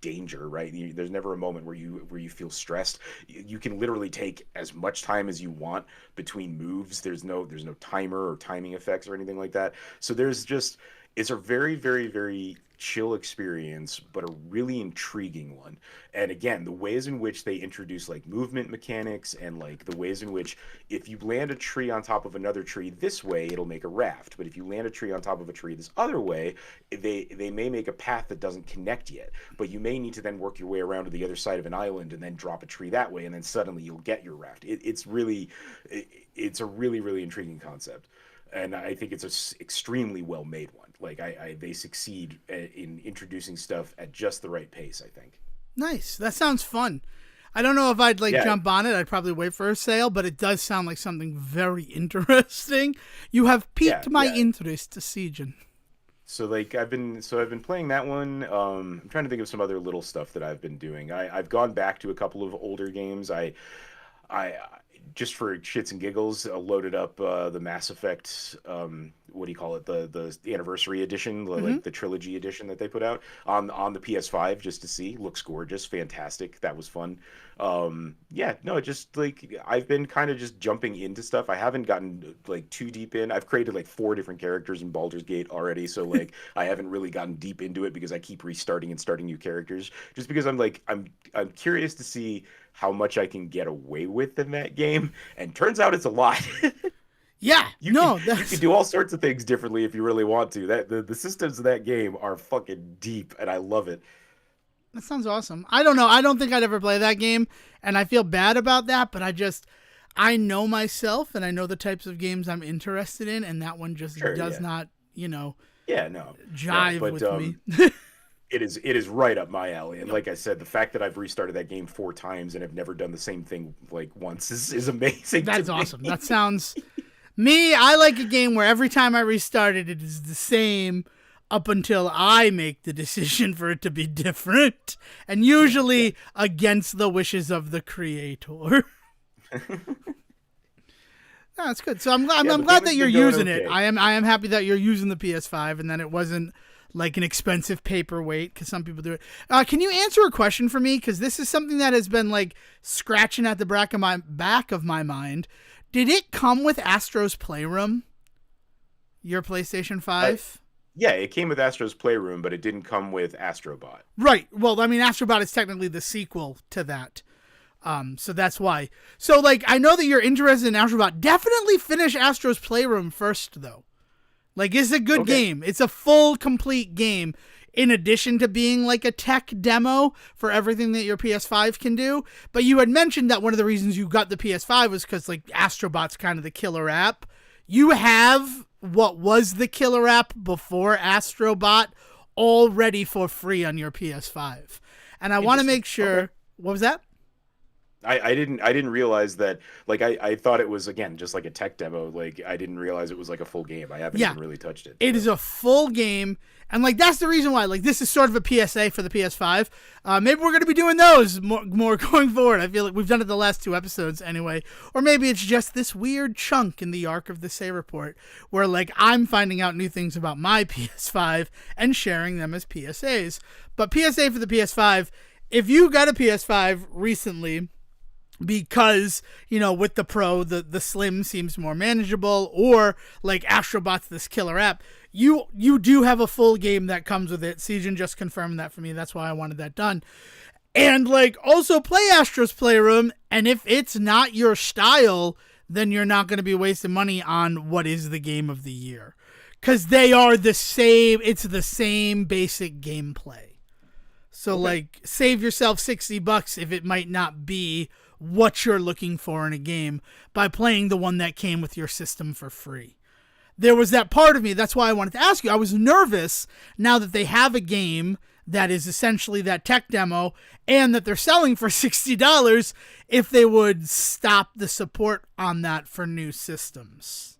danger, right? There's never a moment where you feel stressed. You can literally take as much time as you want between moves. There's no timer or timing effects or anything like that. So there's just it's a very, very, very chill experience, but a really intriguing one. And again, the ways in which they introduce like movement mechanics and like the ways in which if you land a tree on top of another tree this way, it'll make a raft. But if you land a tree on top of a tree this other way, they may make a path that doesn't connect yet. But you may need to then work your way around to the other side of an island and then drop a tree that way, and then suddenly you'll get your raft. It's a really, really intriguing concept. And I think it's a extremely well made one. Like they succeed in introducing stuff at just the right pace, I think. Nice. That sounds fun. I don't know if I'd like Yeah. jump on it. I'd probably wait for a sale, but it does sound like something very interesting. You have piqued Yeah, my yeah. interest, Sejohn. So like I've been playing that one. I'm trying to think of some other little stuff that I've been doing. I've gone back to a couple of older games. I just for shits and giggles, loaded up the Mass Effect. What do you call it? The anniversary edition, like the trilogy edition that they put out on the PS5 just to see. Looks gorgeous, fantastic. That was fun. Yeah, no, just like I've been kind of just jumping into stuff. I haven't gotten like too deep in. I've created like 4 different characters in Baldur's Gate already, so like I haven't really gotten deep into it because I keep restarting and starting new characters. Just because I'm curious to see how much I can get away with in that game, and turns out it's a lot. Yeah, You no, can you that's can do all sorts of things differently if you really want to. That the systems of that game are fucking deep, and I love it. that sounds awesome. I don't know. I don't think I'd ever play that game, and I feel bad about that, but I know myself, and I know the types of games I'm interested in, and that one just Sure, does yeah. not, Yeah, no. jive But with me. it is right up my alley. And like I said, the fact that I've restarted that game 4 times and have never done the same thing like once is amazing. to That's me. awesome. That sounds me. I like a game where every time I restart it, it is the same up until I make the decision for it to be different, and usually against the wishes of the creator. That's good. So I'm glad. Yeah, I'm the glad game that has you're been going using it. okay. I am happy that you're using the PS5 and that it wasn't like an expensive paperweight because some people do it. Can you answer a question for me? Because this is something that has been like scratching at the back of my mind. Did it come with Astro's Playroom? Your PlayStation 5? Yeah, it came with Astro's Playroom, but it didn't come with Astrobot. Right. Well, I mean, Astrobot is technically the sequel to that. So that's why. So, like, I know that you're interested in Astrobot. Definitely finish Astro's Playroom first, though. Like, it's a good Okay. game. It's a full, complete game, in addition to being, like, a tech demo for everything that your PS5 can do. But you had mentioned that one of the reasons you got the PS5 was because, like, Astrobot's kind of the killer app. You have what was the killer app before Astrobot already for free on your PS5. And I want to Interesting. make sure. Okay. What was that? I didn't realize that. Like I thought it was again just like a tech demo. Like I didn't realize it was like a full game. I haven't Yeah. even really touched it. It is a full game, and like that's the reason why. Like this is sort of a PSA for the PS5. Maybe we're going to be doing those more going forward. I feel like we've done it the last 2 episodes anyway, or maybe it's just this weird chunk in the arc of the Say Report where like I'm finding out new things about my PS5 and sharing them as PSAs. But PSA for the PS5. If you got a PS5 recently, because with the Pro the Slim seems more manageable, or like Astrobot's this killer app, you do have a full game that comes with it. Sejohn just confirmed that for me. That's why I wanted that done. And like also play Astro's Playroom, and if it's not your style, then you're not going to be wasting money on what is the game of the year. Because they are the same, it's the same basic gameplay. So like save yourself $60 if it might not be what you're looking for in a game by playing the one that came with your system for free. There was that part of me, that's why I wanted to ask you. I was nervous now that they have a game that is essentially that tech demo and that they're selling for $60 if they would stop the support on that for new systems.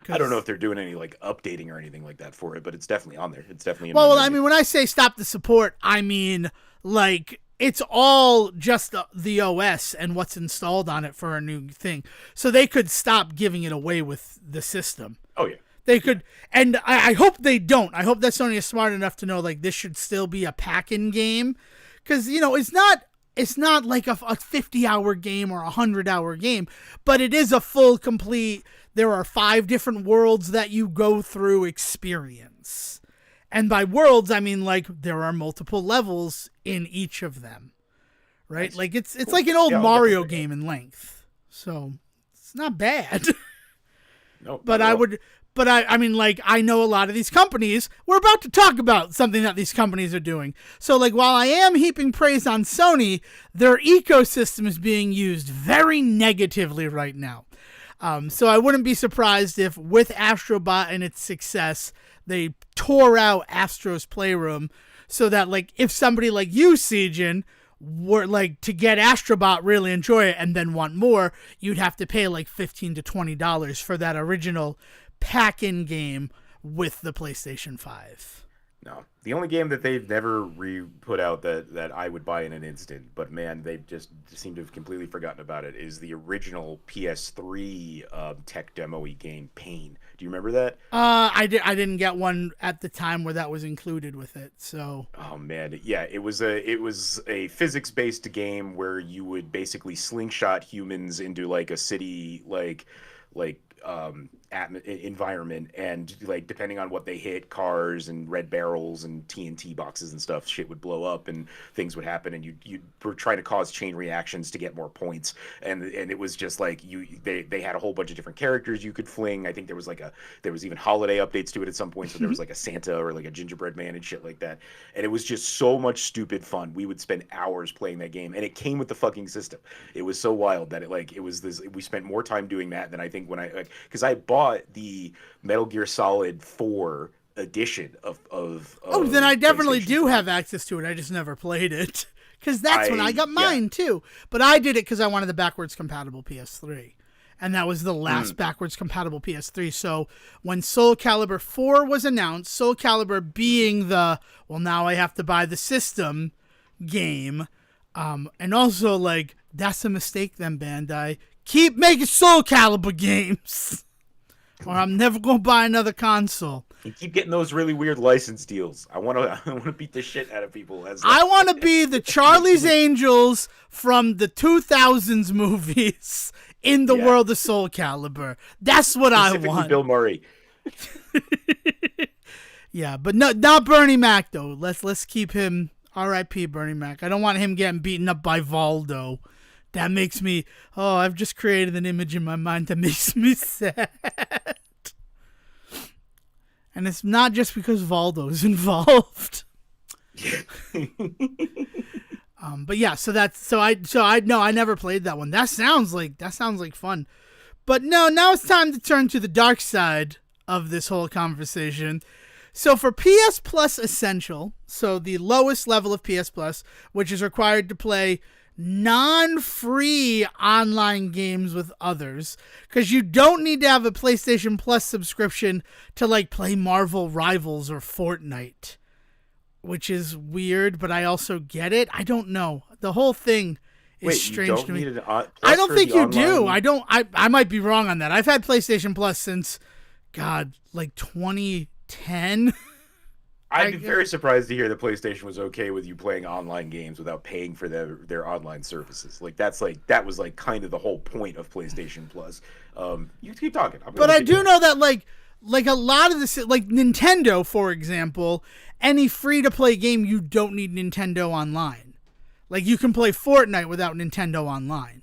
I don't know if they're doing any like updating or anything like that for it, but it's definitely on there. It's definitely in well, I mean, when I say stop the support, I mean like it's all just the OS and what's installed on it for a new thing. So they could stop giving it away with the system. Oh yeah. They could, and I hope they don't. I hope that Sony is smart enough to know like this should still be a pack-in game, because you know it's not like a 50-hour game or a 100-hour game, but it is a full complete. There are 5 different worlds that you go through experience, and by worlds I mean like there are multiple levels in each of them, right? Nice. Like it's cool. Like an old Mario game in length, so it's not bad. No, but I would. But I mean, like, I know a lot of these companies, we're about to talk about something that these companies are doing. So, like, while I am heaping praise on Sony, their ecosystem is being used very negatively right now. So I wouldn't be surprised if, with Astrobot and its success, they tore out Astro's Playroom so that, like, if somebody like you, Sejohn, were, like, to get Astrobot, really enjoy it, and then want more, you'd have to pay, like, $15 to $20 for that original pack-in game with the PlayStation 5. No, the only game that they've never put out that I would buy in an instant, but man, they just seem to have completely forgotten about it, is the original PS3 tech demo-y game, Pain. Do you remember that? I didn't get one at the time where that was included with it, so. Oh man, yeah, it was a physics-based game where you would basically slingshot humans into like a city environment, and like depending on what they hit, cars and red barrels and TNT boxes and stuff, shit would blow up and things would happen, and you were trying to cause chain reactions to get more points, and it was just like they had a whole bunch of different characters you could fling. I think there was even holiday updates to it at some point, so there was like a Santa or like a gingerbread man and shit like that, and it was just so much stupid fun. We would spend hours playing that game, and it came with the fucking system. It was so wild that we spent more time doing that than I think when because I bought the Metal Gear Solid 4 edition of oh, then I definitely do have access to it. I just never played it, because that's when I got mine too. But I did it because I wanted the backwards compatible PS3, and that was the last backwards compatible PS3. So when Soul Calibur 4 was announced, Soul Calibur being now I have to buy the system game, and also like that's a mistake then, Bandai. Keep making Soul Calibur games, or I'm never gonna buy another console. You keep getting those really weird license deals. I want to beat the shit out of people. I want to be the Charlie's Angels from the 2000s movies in the world of Soul Calibur. That's what I want. Bill Murray. Yeah, but not Bernie Mac though. Let's keep him. R.I.P. Bernie Mac. I don't want him getting beaten up by Valdo. That makes me, I've just created an image in my mind that makes me sad. And it's not just because Valdo's involved. But yeah, I never played that one. That sounds like fun. But no, now it's time to turn to the dark side of this whole conversation. So for PS Plus Essential, so the lowest level of PS Plus, which is required to play non-free online games with others, because you don't need to have a PlayStation Plus subscription to like play Marvel Rivals or Fortnite, which is weird, but I also get it. I don't know. The whole thing is strange to me. I don't think you do. I might be wrong on that. I've had PlayStation Plus since, like 2010. I'd be very surprised to hear the PlayStation was okay with you playing online games without paying for their online services. That was kind of the whole point of PlayStation Plus. You keep talking. But I do know that like a lot of this, like Nintendo, for example, any free to play game, you don't need Nintendo Online. Like, you can play Fortnite without Nintendo Online.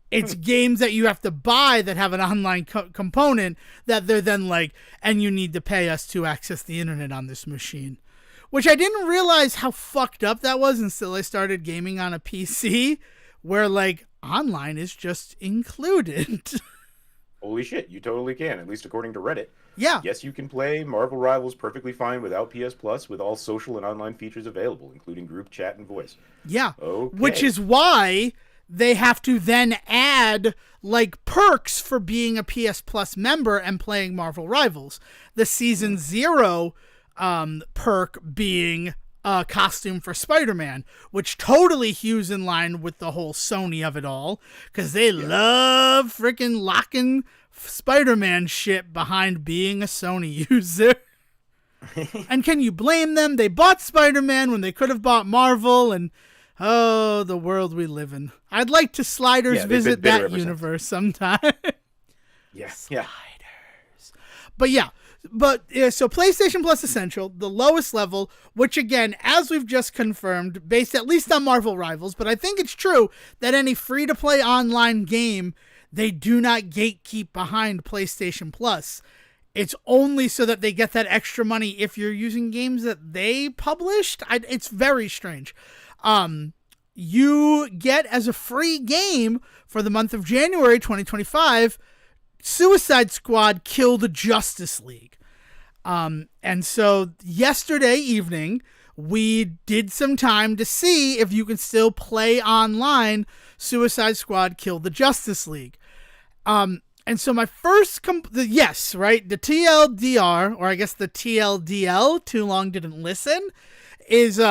It's games that you have to buy that have an online component that they're then like, and you need to pay us to access the internet on this machine. Which I didn't realize how fucked up that was until I started gaming on a PC, where, like, online is just included. Holy shit, you totally can, at least according to Reddit. Yeah. Yes, you can play Marvel Rivals perfectly fine without PS Plus with all social and online features available, including group chat and voice. Yeah. Okay. Which is why they have to then add, like, perks for being a PS Plus member and playing Marvel Rivals. The Season 0 perk being a costume for Spider-Man, which totally hews in line with the whole Sony of it all, because they love freaking locking Spider-Man shit behind being a Sony user. And can you blame them? They bought Spider-Man when they could have bought Marvel, and oh, the world we live in. I'd like to Sliders visit that universe sometime. Yeah. Sliders. But yeah. So PlayStation Plus Essential, the lowest level, which again, as we've just confirmed, based at least on Marvel Rivals, but I think it's true that any free-to-play online game, they do not gatekeep behind PlayStation Plus. It's only so that they get that extra money if you're using games that they published. It's very strange. You get as a free game for the month of January 2025, Suicide Squad Kill the Justice League. And so yesterday evening, we did some time to see if you can still play online Suicide Squad Kill the Justice League. And so my first, the TLDR, or I guess the TLDL, Too Long Didn't Listen, is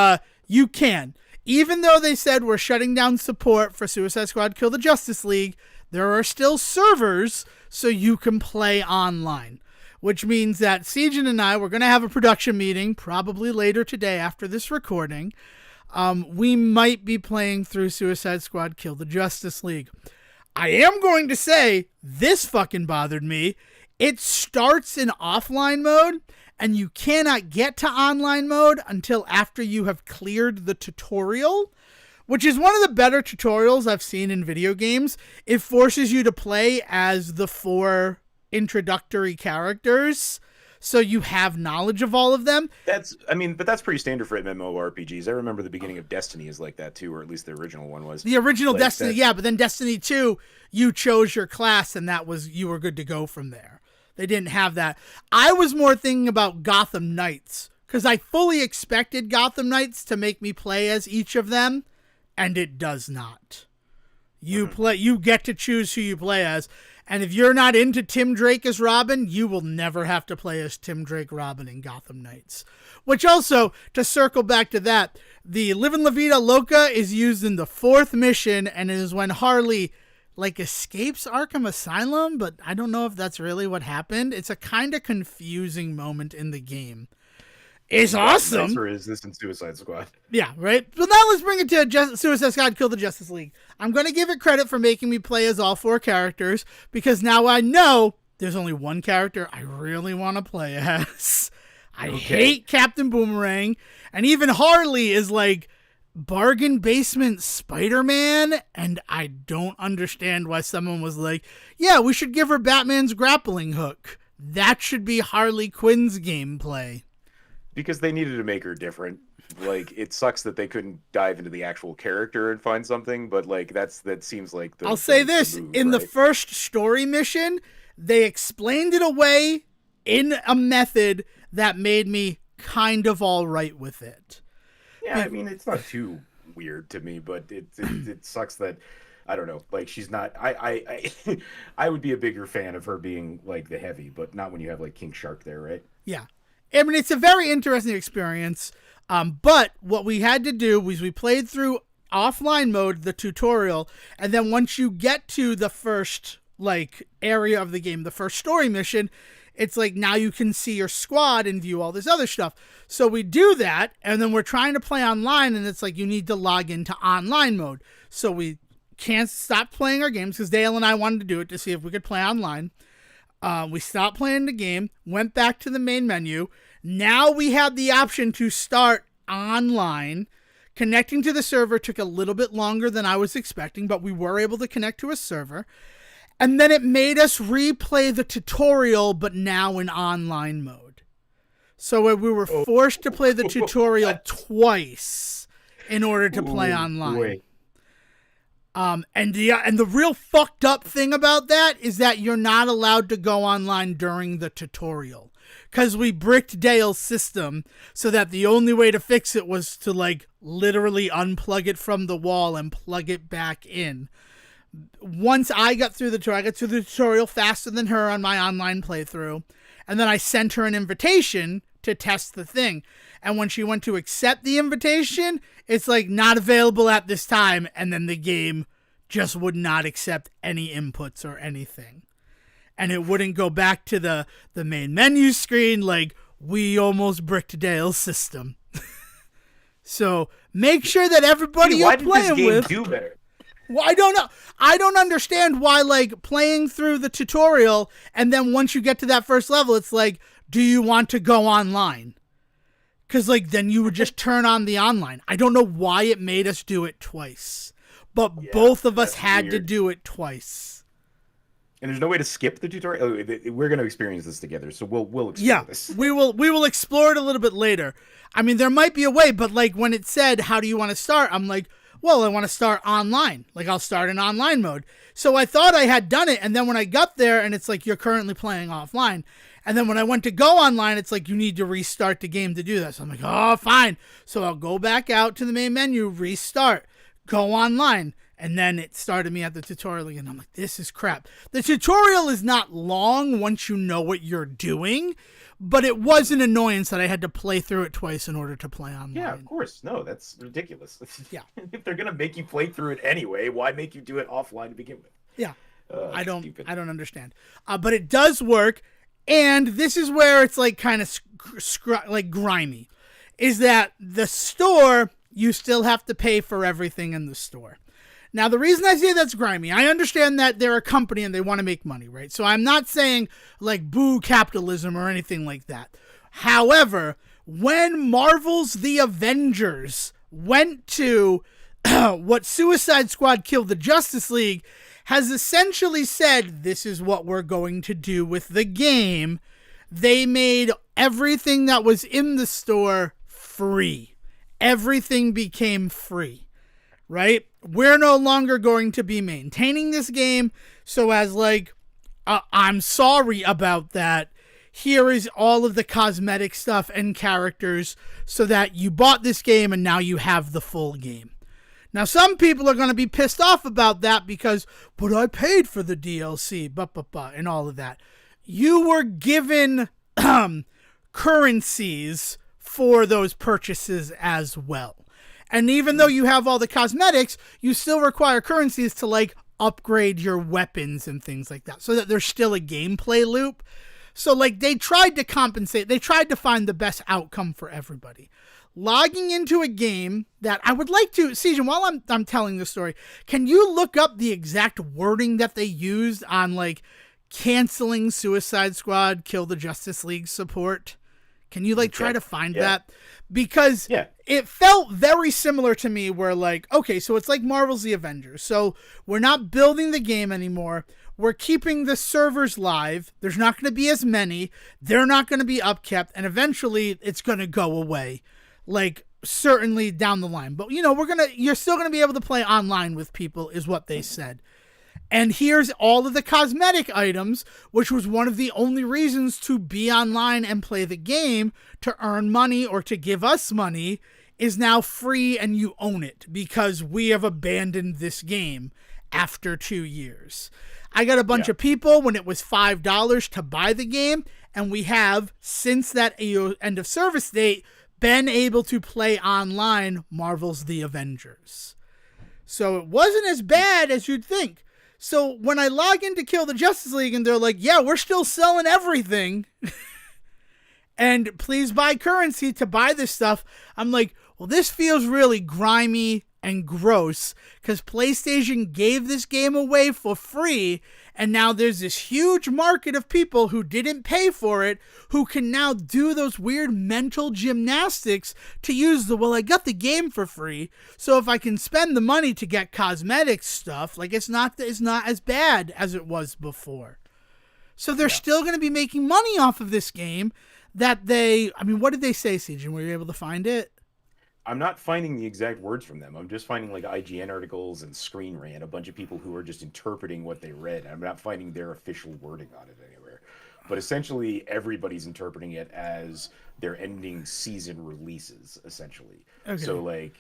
you can. Even though they said we're shutting down support for Suicide Squad Kill the Justice League, there are still servers so you can play online. Which means that Sejohn and I, we're going to have a production meeting probably later today after this recording. We might be playing through Suicide Squad Kill the Justice League. I am going to say, this fucking bothered me. It starts in offline mode, and you cannot get to online mode until after you have cleared the tutorial, which is one of the better tutorials I've seen in video games. It forces you to play as the 4 introductory characters, so you have knowledge of all of them. But that's pretty standard for MMORPGs. I remember the beginning of Destiny is like that too, or at least the original one was. The original like Destiny, yeah, but then Destiny 2, you chose your class and you were good to go from there. They didn't have that. I was more thinking about Gotham Knights, because I fully expected Gotham Knights to make me play as each of them, and it does not. You get to choose who you play as. And if you're not into Tim Drake as Robin, you will never have to play as Tim Drake Robin in Gotham Knights. Which also, to circle back to that, the Livin' La Vida Loca is used in the 4th mission, and it is when Harley, like, escapes Arkham Asylum, but I don't know if that's really what happened. It's a kind of confusing moment in the game. It's awesome. Or is this in Suicide Squad? Yeah, right? Well, now let's bring it to Suicide Squad Kill the Justice League. I'm going to give it credit for making me play as all 4 characters, because now I know there's only one character I really want to play as. I hate Captain Boomerang, and even Harley is like bargain basement Spider-Man, and I don't understand why someone was like, yeah, we should give her Batman's grappling hook. That should be Harley Quinn's gameplay. Because they needed to make her different. Like, it sucks that they couldn't dive into the actual character and find something, but like that seems like I'll say this, in the first story mission, they explained it away in a method that made me kind of all right with it. Yeah, I mean, it's not too weird to me, but it sucks that, I don't know, like, she's not, I would be a bigger fan of her being like the heavy, but not when you have like King Shark there, right? Yeah. I mean, it's a very interesting experience, but what we had to do was we played through offline mode, the tutorial, and then once you get to the first, like, area of the game, the first story mission, it's like now you can see your squad and view all this other stuff. So we do that, and then we're trying to play online, and it's like you need to log into online mode. So we can't stop playing our games, because Dale and I wanted to do it to see if we could play online. We stopped playing the game, went back to the main menu. Now we have the option to start online, Connecting to the server took a little bit longer than I was expecting, but we were able to connect to a server. And then it made us replay the tutorial, but now in online mode. So we were forced to play the tutorial twice in order to play online. Boy. And the real fucked up thing about that is that you're not allowed to go online during the tutorial. Because we bricked Dale's system so that the only way to fix it was to, like, literally unplug it from the wall and plug it back in. Once I got through the tutorial faster than her on my online playthrough. And then I sent her an invitation to test the thing. And when she went to accept the invitation, it's like, not available at this time. And then the game just would not accept any inputs or anything. And it wouldn't go back to the main menu screen, like, we almost bricked Dale's system. So make sure that everybody you're playing with... Why did this game do better? Well, I don't know. I don't understand why, like, playing through the tutorial, and then once you get to that first level, it's like, do you want to go online? Because, like, then you would just turn on the online. I don't know why it made us do it twice. But both of us had to do it twice. And there's no way to skip the tutorial. We're going to experience this together, so we'll explore this. We will explore it a little bit later. I mean, there might be a way, but, like, when it said, how do you want to start? I'm like, well, I want to start online. Like, I'll start in online mode. So I thought I had done it, and then when I got there, and it's like, you're currently playing offline. And then when I went to go online, it's like, you need to restart the game to do that. So I'm like, oh, fine. So I'll go back out to the main menu, restart, go online. And then it started me at the tutorial again. I'm like, this is crap. The tutorial is not long once you know what you're doing, but it was an annoyance that I had to play through it twice in order to play online. Yeah, of course. No, that's ridiculous. Yeah. If they're going to make you play through it anyway, why make you do it offline to begin with? Yeah. I don't understand. But it does work. And this is where it's like kind of like grimy, is that the store, you still have to pay for everything in the store. Now, the reason I say that's grimy, I understand that they're a company and they want to make money, right? So I'm not saying, like, boo capitalism or anything like that. However, when Marvel's The Avengers went to what Suicide Squad Killed the Justice League has essentially said, this is what we're going to do with the game, they made everything that was in the store free. Everything became free. Right? We're no longer going to be maintaining this game. So as like, I'm sorry about that. Here is all of the cosmetic stuff and characters so that you bought this game and now you have the full game. Now, some people are going to be pissed off about that because, but I paid for the DLC, and all of that. You were given currencies for those purchases as well. And even though you have all the cosmetics, you still require currencies to, like, upgrade your weapons and things like that so that there's still a gameplay loop. So, like, they tried to compensate. They tried to find the best outcome for everybody. Logging into a game that I would like to... Sejohn, while I'm telling the story, can you look up the exact wording that they used on, like, canceling Suicide Squad, Kill the Justice League support? Can you, like, try to find that? Because it felt very similar to me where, like, okay, so it's like Marvel's The Avengers. So we're not building the game anymore. We're keeping the servers live. There's not going to be as many. They're not going to be upkept. And eventually it's going to go away. Like, certainly down the line. But, you know, you're still going to be able to play online with people is what they said. And here's all of the cosmetic items, which was one of the only reasons to be online and play the game, to earn money or to give us money, is now free and you own it because we have abandoned this game after 2 years. I got a bunch of people when it was $5 to buy the game, and we have, since that end of service date, been able to play online Marvel's The Avengers. So it wasn't as bad as you'd think. So when I log in to Kill the Justice League and they're like, yeah, we're still selling everything and please buy currency to buy this stuff, I'm like, well, this feels really grimy and gross because PlayStation gave this game away for free And now there's this huge market of people who didn't pay for it, who can now do those weird mental gymnastics to use well, I got the game for free, so if I can spend the money to get cosmetic stuff, like it's not as bad as it was before. So they're still going to be making money off of this game that what did they say, Sejohn? Were you able to find it? I'm not finding the exact words from them. I'm just finding like IGN articles and Screen Rant, a bunch of people who are just interpreting what they read. I'm not finding their official wording on it anywhere. But essentially, everybody's interpreting it as their ending season releases, essentially. Okay.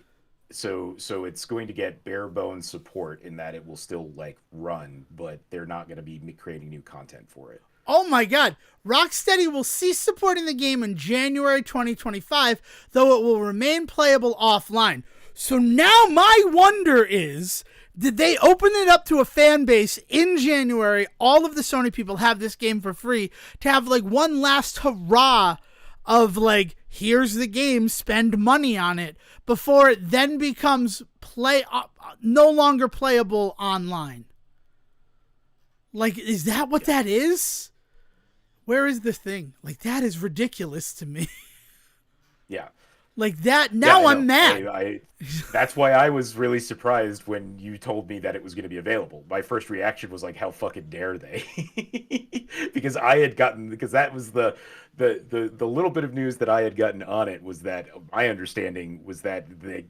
So it's going to get bare bones support in that it will still like run, but they're not going to be creating new content for it. Oh my God. Rocksteady will cease supporting the game in January 2025, though it will remain playable offline. So now my wonder is, did they open it up to a fan base in January? All of the Sony people have this game for free to have like one last hurrah of like, here's the game, spend money on it, before it then becomes no longer playable online. Like, is that what that is? Where is the thing? Like, that is ridiculous to me. Yeah. Like that. Now I'm mad. That's why I was really surprised when you told me that it was going to be available. My first reaction was like, how fucking dare they? Because that was the little bit of news that I had gotten on it was that my understanding was that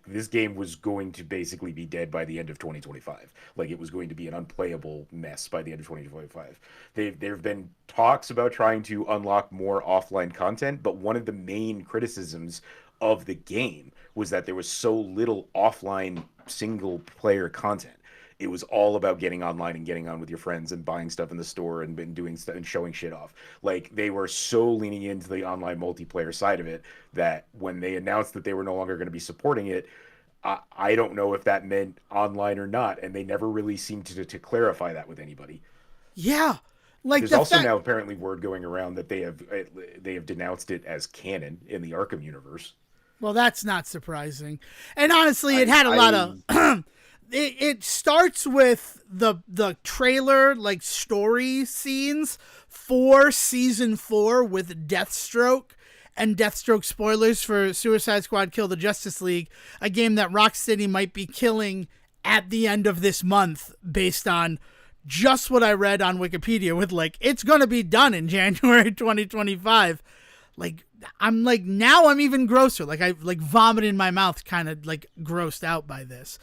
this game was going to basically be dead by the end of 2025. Like it was going to be an unplayable mess by the end of 2025. There have been talks about trying to unlock more offline content, but one of the main criticisms of the game was that there was so little offline single player content. It was all about getting online and getting on with your friends and buying stuff in the store and doing stuff and showing shit off. Like they were so leaning into the online multiplayer side of it that when they announced that they were no longer going to be supporting it, I don't know if that meant online or not, and they never really seemed to clarify that with anybody. Yeah. Like there's also now apparently word going around that they have denounced it as canon in the Arkham universe. Well, that's not surprising. And honestly, it had a lot of it starts with the trailer like story scenes for season 4 with Deathstroke, and Deathstroke spoilers for Suicide Squad Kill the Justice League, a game that Rocksteady might be killing at the end of this month based on just what I read on Wikipedia with like, it's going to be done in January 2025. Like, I'm like, now I'm even grosser. Like, I like vomit in my mouth, kind of like grossed out by this.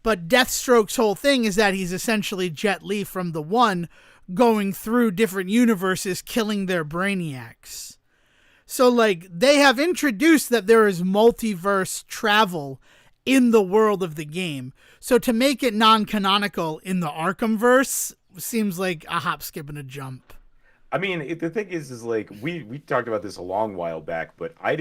But Deathstroke's whole thing is that he's essentially Jet Li from the One, going through different universes, killing their brainiacs. So, like, they have introduced that there is multiverse travel in the world of the game. So to make it non-canonical in the Arkhamverse seems like a hop, skip, and a jump. I mean, the thing is like, we talked about this a long while back, but I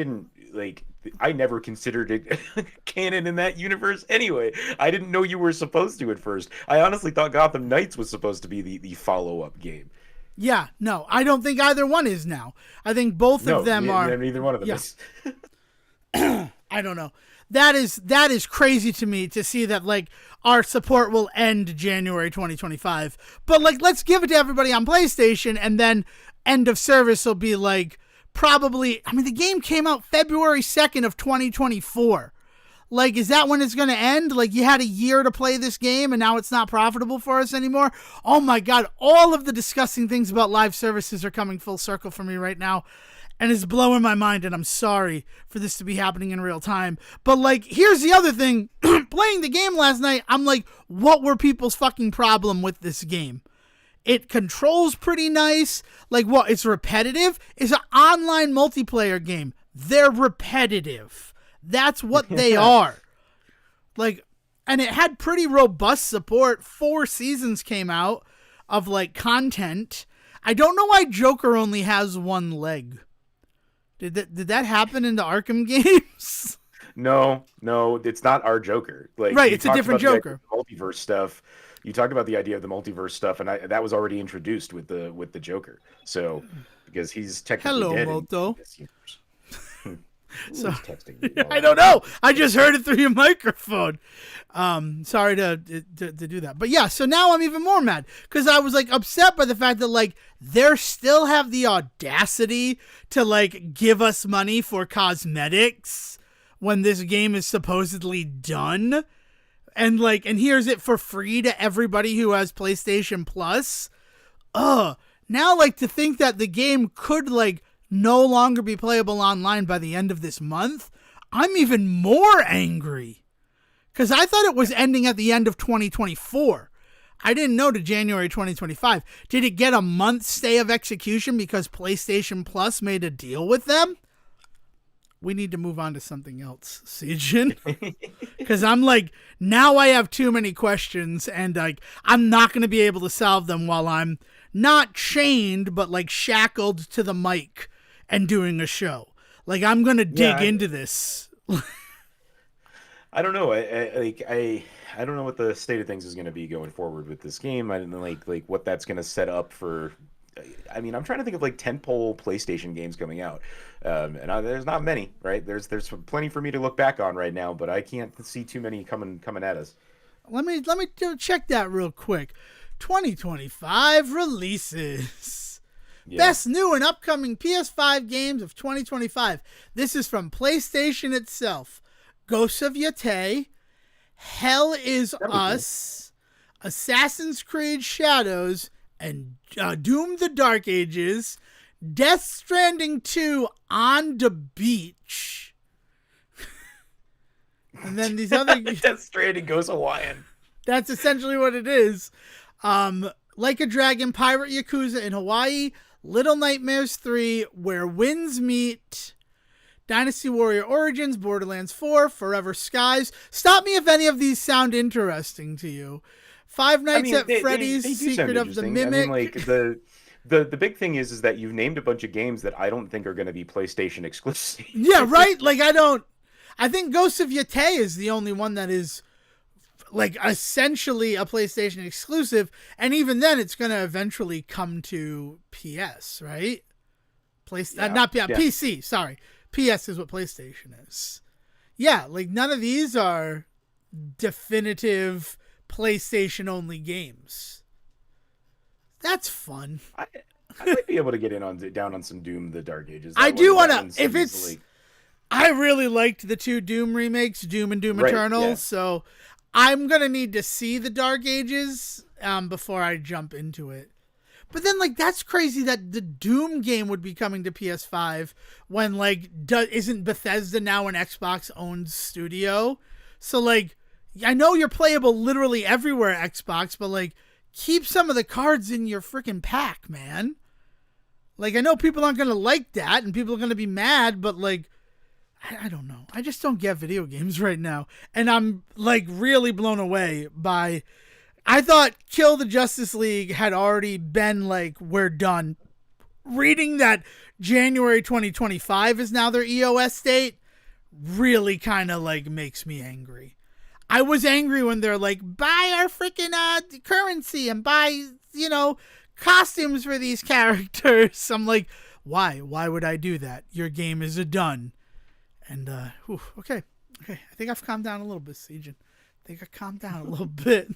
never considered it canon in that universe anyway. I didn't know you were supposed to at first. I honestly thought Gotham Knights was supposed to be the follow-up game. Yeah, no, I don't think either one is now. I think both of them are. Neither one of them is. I don't know. That is crazy to me to see that like our support will end January 2025. But like, let's give it to everybody on PlayStation, and then end of service will be like probably. I mean, the game came out February 2nd of 2024. Like, is that when it's going to end? Like, you had a year to play this game, and now it's not profitable for us anymore? Oh my God, all of the disgusting things about live services are coming full circle for me right now. And it's blowing my mind, and I'm sorry for this to be happening in real time. But, like, here's the other thing. Playing the game last night, I'm like, what were people's fucking problem with this game? It controls pretty nice. Like, what? It's repetitive? It's an online multiplayer game. They're repetitive. That's what they are. Like, and it had pretty robust support. 4 seasons came out of, like, content. I don't know why Joker only has 1 leg. Did that happen in the Arkham games? No, it's not our Joker. Like, right, it's a different Joker. Multiverse stuff. You talked about the idea of the multiverse stuff, and that was already introduced with the Joker. So, because he's technically dead Moto. in this universe. Who is texting me? I don't know. I just heard it through your microphone. Sorry to do that. But yeah, so now I'm even more mad because I was like upset by the fact that like they still have the audacity to like give us money for cosmetics when this game is supposedly done. And like, and here's it for free to everybody who has PlayStation Plus. Now like to think that the game could like no longer be playable online by the end of this month, I'm even more angry. Because I thought it was ending at the end of 2024. I didn't know to January 2025. Did it get a month stay of execution because PlayStation Plus made a deal with them? We need to move on to something else, Sejohn. Because I'm like, now I have too many questions and like I'm not going to be able to solve them while I'm not chained, but like shackled to the mic and doing a show. Like I'm going to dig into this. I don't know. I don't know what the state of things is going to be going forward with this game. I don't know like what that's going to set up for. I mean, I'm trying to think of like tentpole PlayStation games coming out, there's not many, right? There's plenty for me to look back on right now, but I can't see too many coming at us. Let me check that real quick. 2025 releases. Yeah. Best new and upcoming PS5 games of 2025. This is from PlayStation itself. Ghosts of Yate, Hell is Us, Assassin's Creed Shadows, and Doom the Dark Ages, Death Stranding 2 on the Beach. And then these other... Death Stranding goes Hawaiian. That's essentially what it is. Like a Dragon, Pirate Yakuza in Hawaii, Little Nightmares 3, Where Winds Meet... Dynasty Warrior Origins, Borderlands 4, Forever Skies. Stop me if any of these sound interesting to you. Five Nights at Freddy's, Secret of the Mimic. I mean, like the big thing is that you've named a bunch of games that I don't think are going to be PlayStation exclusive. Yeah, right? Like I think Ghosts of Yate is the only one that is like essentially a PlayStation exclusive, and even then it's going to eventually come to PS, right? PC, sorry. PS is what PlayStation is. Yeah, like none of these are definitive PlayStation-only games. That's fun. I might be able to get down on some Doom: The Dark Ages. I do want to. If it's, I really liked the two Doom remakes, Doom and Doom Eternal. Yeah. So I'm gonna need to see the Dark Ages before I jump into it. But then, like, that's crazy that the Doom game would be coming to PS5 when, like, isn't Bethesda now an Xbox-owned studio? So, like, I know you're playable literally everywhere Xbox, but, like, keep some of the cards in your freaking pack, man. Like, I know people aren't going to like that, and people are going to be mad, but, like, I don't know. I just don't get video games right now. And I'm, like, really blown away by... I thought Kill the Justice League had already been like, we're done. Reading that January 2025 is now their EOS date really kind of like makes me angry. I was angry when they're like, buy our freaking currency and buy, costumes for these characters. I'm like, why? Why would I do that? Your game is done. And, okay. I think I've calmed down a little bit, Sejohn. I think I calmed down a little bit.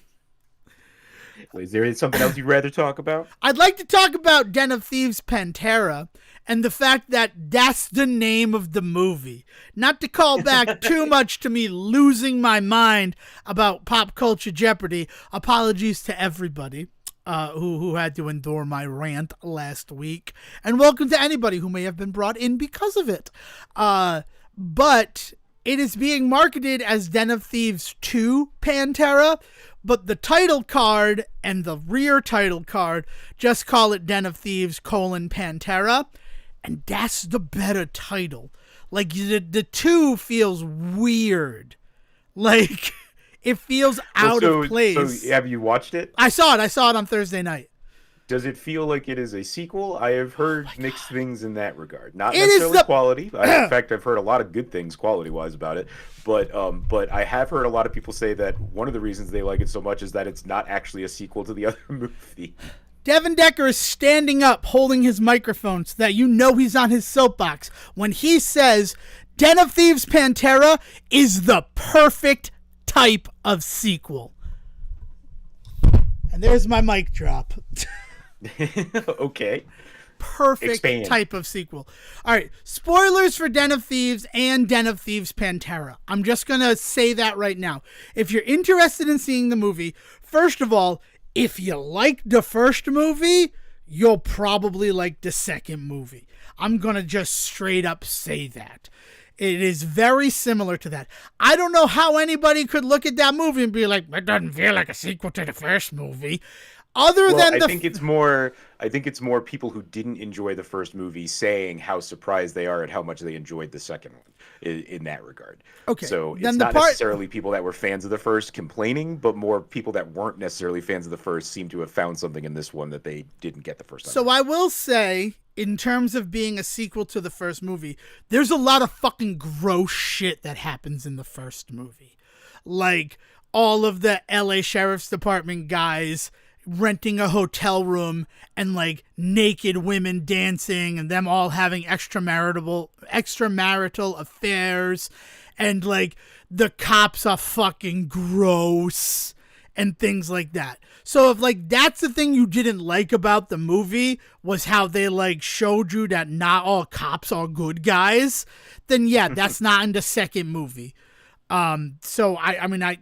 Is there something else you'd rather talk about? I'd like to talk about Den of Thieves Pantera and the fact that that's the name of the movie. Not to call back too much to me losing my mind about pop culture Jeopardy. Apologies to everybody who had to endure my rant last week. And welcome to anybody who may have been brought in because of it. But it is being marketed as Den of Thieves 2 Pantera, but the title card and the rear title card just call it Den of Thieves: Pantera, and that's the better title. Like, the 2 feels weird. Like, it feels out of place. So have you watched it? I saw it on Thursday night. Does it feel like it is a sequel? I have heard mixed things in that regard. Not necessarily quality. In fact, I've heard a lot of good things quality-wise about it. But I have heard a lot of people say that one of the reasons they like it so much is that it's not actually a sequel to the other movie. Devon Decker is standing up, holding his microphone so that you know he's on his soapbox when he says Den of Thieves Pantera is the perfect type of sequel. And there's my mic drop. Okay. Perfect Expand. type of sequel. All right, spoilers for Den of Thieves and Den of Thieves Pantera. I'm just going to say that right now. If you're interested in seeing the movie, first of all, if you liked the first movie, you'll probably like the second movie. I'm going to just straight up say that. It is very similar to that. I don't know how anybody could look at that movie and be like, it doesn't feel like a sequel to the first movie. I think it's more people who didn't enjoy the first movie saying how surprised they are at how much they enjoyed the second one in that regard. Okay. So it's not necessarily people that were fans of the first complaining, but more people that weren't necessarily fans of the first seem to have found something in this one that they didn't get the first time. So I will say, in terms of being a sequel to the first movie, there's a lot of fucking gross shit that happens in the first movie. Like all of the LA Sheriff's Department guys renting a hotel room and like naked women dancing and them all having extramarital affairs, and like the cops are fucking gross and things like that. So if like that's the thing you didn't like about the movie was how they like showed you that not all cops are good guys, then yeah, that's not in the second movie. So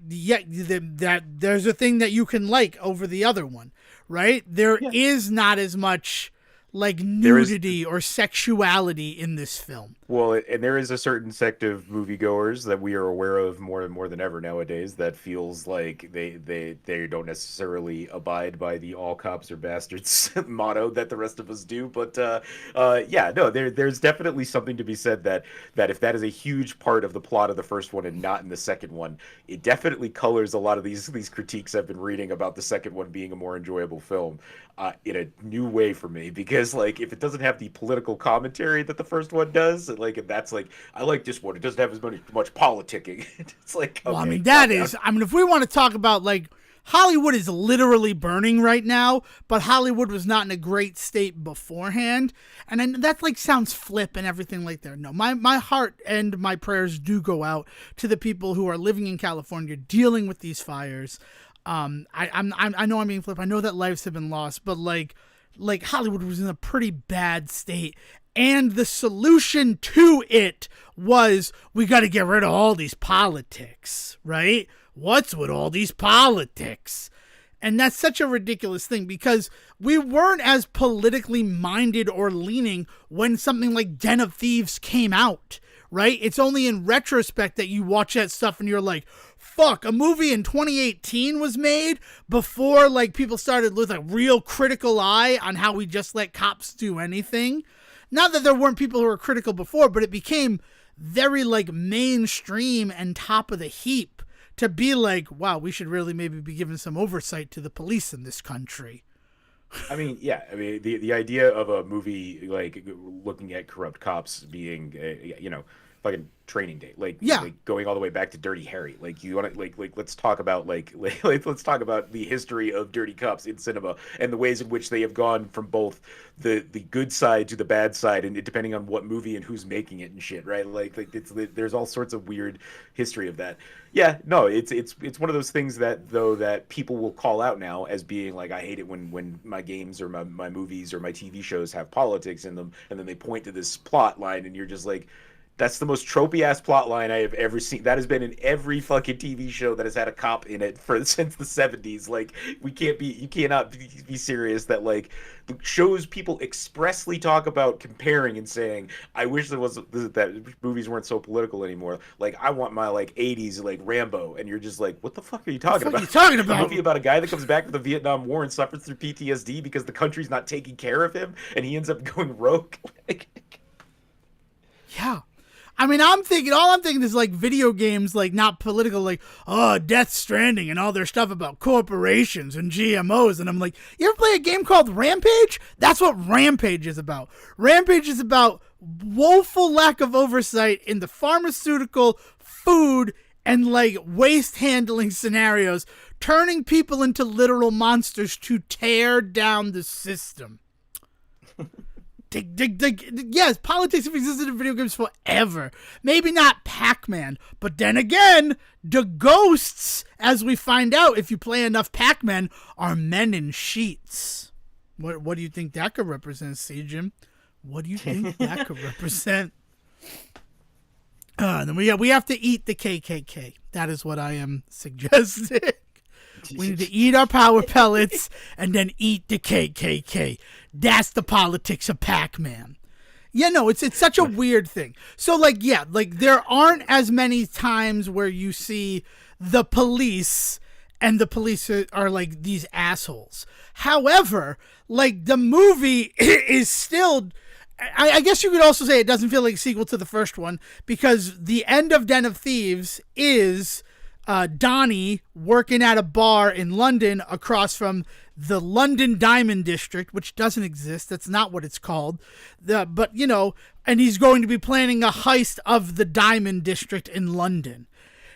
there's a thing that you can like over the other one, right? There is not as much like nudity or sexuality in this film. Well, and there is a certain sect of moviegoers that we are aware of more than ever nowadays that feels like they don't necessarily abide by the all cops are bastards motto that the rest of us do. But there's definitely something to be said that if that is a huge part of the plot of the first one and not in the second one, it definitely colors a lot of these critiques I've been reading about the second one being a more enjoyable film in a new way for me, because like if it doesn't have the political commentary that the first one does, and that's like I like this one. It doesn't have as much politicking. It's like, okay, well, I mean if we want to talk about like Hollywood is literally burning right now, but Hollywood was not in a great state beforehand, and then that like sounds flip and everything like that. No, my heart and my prayers do go out to the people who are living in California dealing with these fires. I know I'm being flip. I know that lives have been lost, but like Hollywood was in a pretty bad state. And the solution to it was we got to get rid of all these politics, right? What's with all these politics? And that's such a ridiculous thing because we weren't as politically minded or leaning when something like Den of Thieves came out, right? It's only in retrospect that you watch that stuff and you're like, fuck, a movie in 2018 was made before like people started with a real critical eye on how we just let cops do anything. Not that there weren't people who were critical before, but it became very like mainstream and top of the heap to be like, wow, we should really maybe be giving some oversight to the police in this country. I mean, yeah. I mean, the idea of a movie like looking at corrupt cops being, fucking Training Day, like going all the way back to Dirty Harry. Like you want to like let's talk about let's talk about the history of dirty cops in cinema and the ways in which they have gone from both the good side to the bad side, and depending on what movie and who's making it and shit, right? There's all sorts of weird history of that. Yeah, no, it's one of those things that people will call out now as being like, I hate it when my games or my movies or my TV shows have politics in them, and then they point to this plot line, and you're just like, that's the most tropey ass plot line I have ever seen. That has been in every fucking TV show that has had a cop in it since the 70s. Like, you cannot be serious that like the shows people expressly talk about comparing and saying, I wish that movies weren't so political anymore. Like, I want my like 80s like Rambo, and you're just like, what the fuck are you talking about? What are you talking about? A movie about a guy that comes back from the Vietnam War and suffers through PTSD because the country's not taking care of him, and he ends up going rogue. Yeah. I mean, all I'm thinking is like video games, like not political, like, oh, Death Stranding and all their stuff about corporations and GMOs. And I'm like, you ever play a game called Rampage? That's what Rampage is about. Rampage is about woeful lack of oversight in the pharmaceutical, food, and like waste handling scenarios, turning people into literal monsters to tear down the system. Yes, politics have existed in video games forever. Maybe not Pac-Man, but then again, the ghosts, as we find out if you play enough Pac-Man, are men in sheets. What do you think that could represent, Sejohn? What do you think that could represent? Then we have to eat the KKK. That is what I am suggesting. We need to eat our power pellets and then eat the KKK. That's the politics of Pac-Man. Yeah, no, it's such a weird thing. So, there aren't as many times where you see the police and the police are like these assholes. However, the movie is still... I guess you could also say it doesn't feel like a sequel to the first one because the end of Den of Thieves is Donnie working at a bar in London across from the London Diamond District, which doesn't exist. That's not what it's called. And he's going to be planning a heist of the Diamond District in London.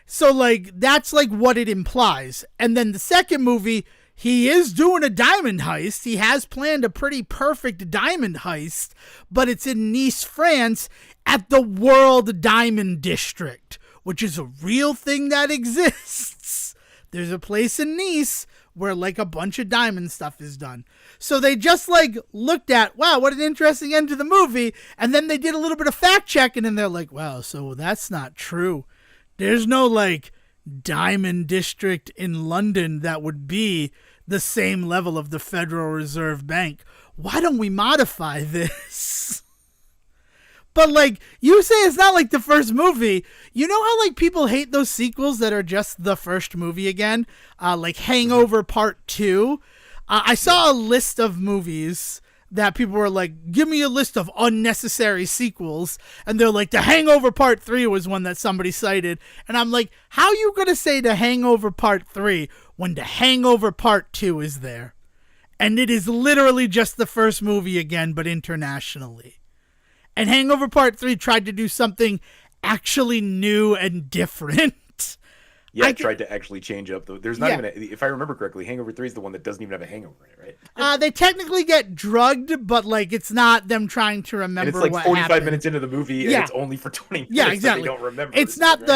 So, that's what it implies. And then the second movie... He is doing a diamond heist. He has planned a pretty perfect diamond heist, but it's in Nice, France, at the World Diamond District, which is a real thing that exists. There's a place in Nice where a bunch of diamond stuff is done. So they just looked at, wow, what an interesting end to the movie. And then they did a little bit of fact checking and they're like, wow, so that's not true. There's no Diamond District in London that would be the same level of the Federal Reserve Bank. Why don't we modify this? But you say it's not the first movie. You know how people hate those sequels that are just the first movie again? Hangover Part 2. I saw a list of movies that people were like, give me a list of unnecessary sequels. And they're like, The Hangover Part 3 was one that somebody cited. And I'm like, how are you going to say The Hangover Part 3 when The Hangover Part 2 is there? And it is literally just the first movie again, but internationally. And Hangover Part 3 tried to do something actually new and different. Yeah, tried to actually change up there's not even if I remember correctly, Hangover 3 is the one that doesn't even have a hangover in it, right? They technically get drugged, but it's not them trying to remember what happened. And it's 45 minutes into the movie and it's only for 20 minutes. Yeah, exactly. That they don't remember. It's not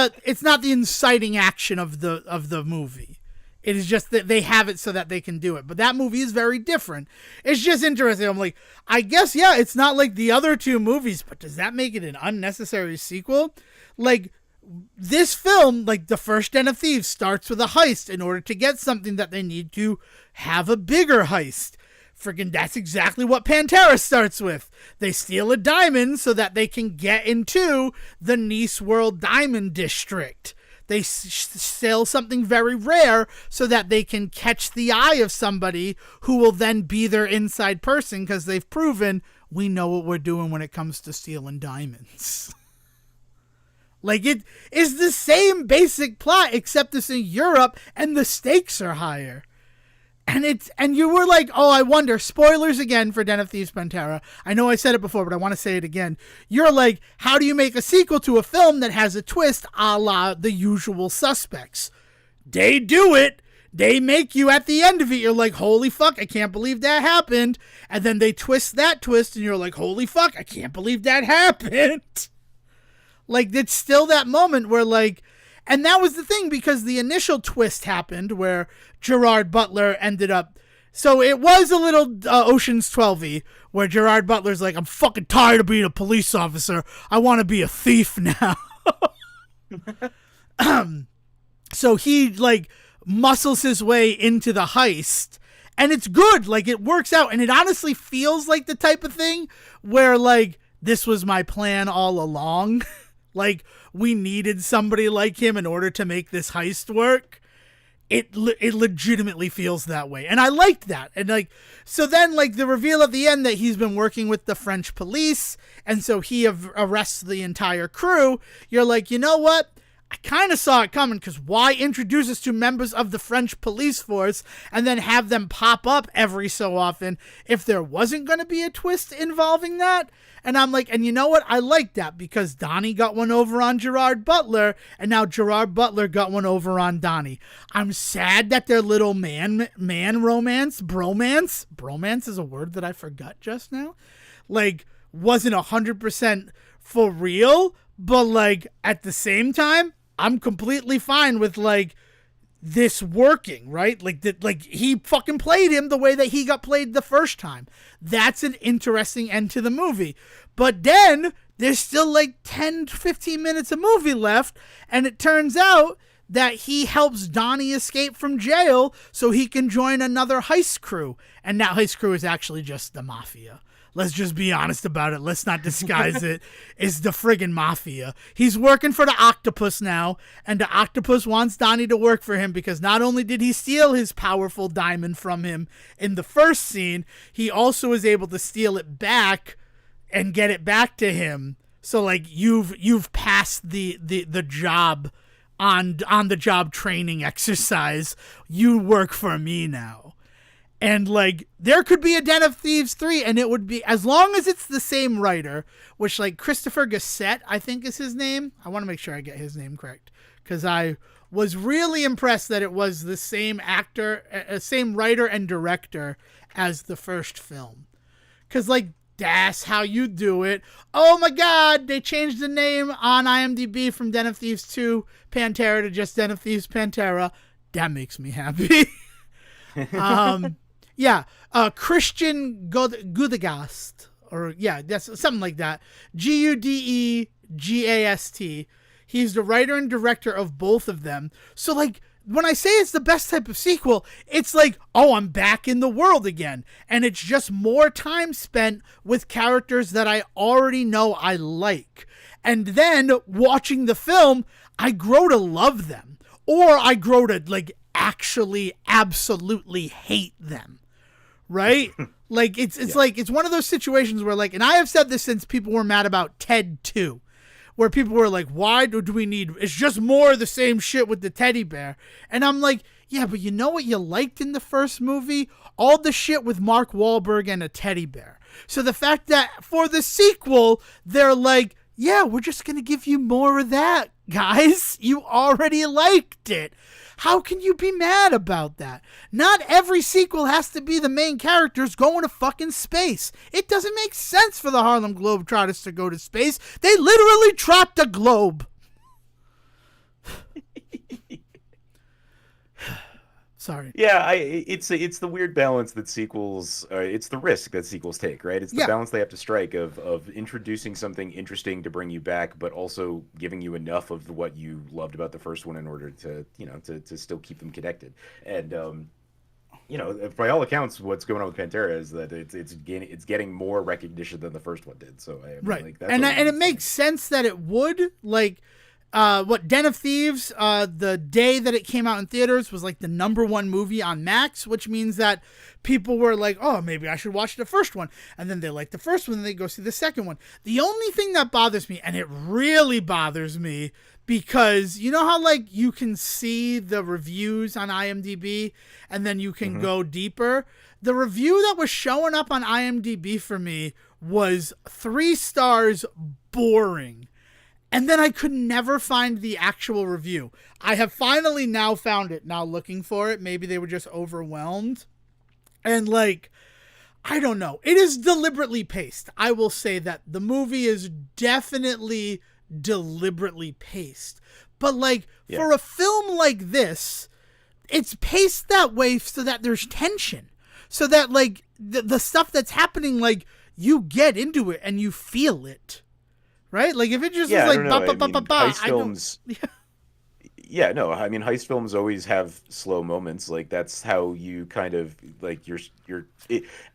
the inciting action of the movie. It is just that they have it so that they can do it. But that movie is very different. It's just interesting. I'm like, I guess, it's not like the other two movies, but does that make it an unnecessary sequel? This film, the first Den of Thieves, starts with a heist in order to get something that they need to have a bigger heist. Friggin' that's exactly what Pantera starts with. They steal a diamond so that they can get into the Nice World Diamond District. They sell something very rare so that they can catch the eye of somebody who will then be their inside person because they've proven we know what we're doing when it comes to stealing diamonds. It is the same basic plot, except it's in Europe and the stakes are higher. And you were like, oh, I wonder, spoilers again for Den of Thieves Pantera. I know I said it before, but I want to say it again. You're like, how do you make a sequel to a film that has a twist a la The Usual Suspects? They do it. They make you at the end of it. You're like, holy fuck, I can't believe that happened. And then they twist that twist and you're like, holy fuck, I can't believe that happened. It's still that moment where and that was the thing because the initial twist happened where Gerard Butler ended up. So it was a little Ocean's 12-y where Gerard Butler's like, I'm fucking tired of being a police officer. I want to be a thief now. So he muscles his way into the heist and it's good. It works out. And it honestly feels like the type of thing where this was my plan all along. We needed somebody like him in order to make this heist work. It legitimately feels that way. And I liked that. And so then the reveal at the end that he's been working with the French police. And so he arrests the entire crew. You're like, you know what? I kind of saw it coming because why introduce us to members of the French police force and then have them pop up every so often if there wasn't going to be a twist involving that? And I'm like, and you know what? I like that because Donnie got one over on Gerard Butler and now Gerard Butler got one over on Donnie. I'm sad that their little man romance, bromance is a word that I forgot just now. wasn't 100% for real, but like at the same time, I'm completely fine with like this working, right? Like that, like he fucking played him the way that he got played the first time. That's an interesting end to the movie. But then there's still like 10 to 15 minutes of movie left, and it turns out that he helps Donnie escape from jail so he can join another heist crew. And that heist crew is actually just the mafia. Let's just be honest about it. Let's not disguise it. It's the friggin' mafia. He's working for the octopus now, and the octopus wants Donnie to work for him because not only did he steal his powerful diamond from him in the first scene, he also is able to steal it back and get it back to him. So like you've passed the job on the job training exercise. You work for me now. And, like, there could be a Den of Thieves 3, and it would be, as long as it's the same writer, which, like, Christopher Gassett, I think is his name. I want to make sure I get his name correct, because I was really impressed that it was the same actor, same writer and director as the first film. Because, like, that's how you do it. Oh, my God, they changed the name on IMDb from Den of Thieves 2 Pantera to just Den of Thieves Pantera. That makes me happy. Yeah, Christian Gudegast, or yeah, that's something like that. Gudegast. He's the writer and director of both of them. So, like, when I say it's the best type of sequel, it's like, oh, I'm back in the world again. And it's just more time spent with characters that I already know I like. And then, watching the film, I grow to love them. Or I grow to, like, actually absolutely hate them. Right? Like, it's like, it's one of those situations where, like, and I have said this since people were mad about Ted 2, where people were like, why do we need, it's just more of the same shit with the teddy bear. And I'm like, yeah, but you know what you liked in the first movie? All the shit with Mark Wahlberg and a teddy bear. So the fact that for the sequel, they're like, yeah, we're just going to give you more of that, guys. You already liked it. How can you be mad about that? Not every sequel has to be the main characters going to fucking space. It doesn't make sense for the Harlem Globetrotters to go to space. They literally trapped a globe. Sorry. Yeah, it's the weird balance that sequels, it's the risk that sequels take, right? It's the balance they have to strike of introducing something interesting to bring you back, but also giving you enough of what you loved about the first one in order to, you know, to still keep them connected. And you know, by all accounts, what's going on with Pantera is that it's getting more recognition than the first one did. So I mean, right, like, that's and it makes sense that it would, like. What Den of Thieves, the day that it came out in theaters was like the #1 movie on Max, which means that people were like, oh, maybe I should watch the first one. And then they like the first one and they go see the second one. The only thing that bothers me, and it really bothers me, because you know how like you can see the reviews on IMDb and then you can go deeper? The review that was showing up on IMDb for me was 3 stars, boring. And then I could never find the actual review. I have finally now found it, now looking for it. Maybe they were just overwhelmed. And, like, I don't know. It is deliberately paced. I will say that the movie is definitely deliberately paced. But, like, for a film like this, it's paced that way so that there's tension. So that, like, the stuff that's happening, like, you get into it and you feel it. Right? Like, if it just was like, heist films. Yeah, no, I mean, heist films always have slow moments. Like, that's how you kind of, like,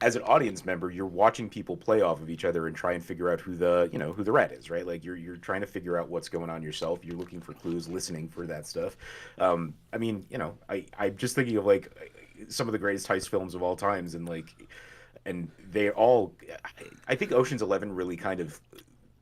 as an audience member, you're watching people play off of each other and try and figure out who the rat is, right? Like, you're trying to figure out what's going on yourself. You're looking for clues, listening for that stuff. I mean, you know, I'm just thinking of, like, some of the greatest heist films of all times, and, like, and they all, I think Ocean's 11 really kind of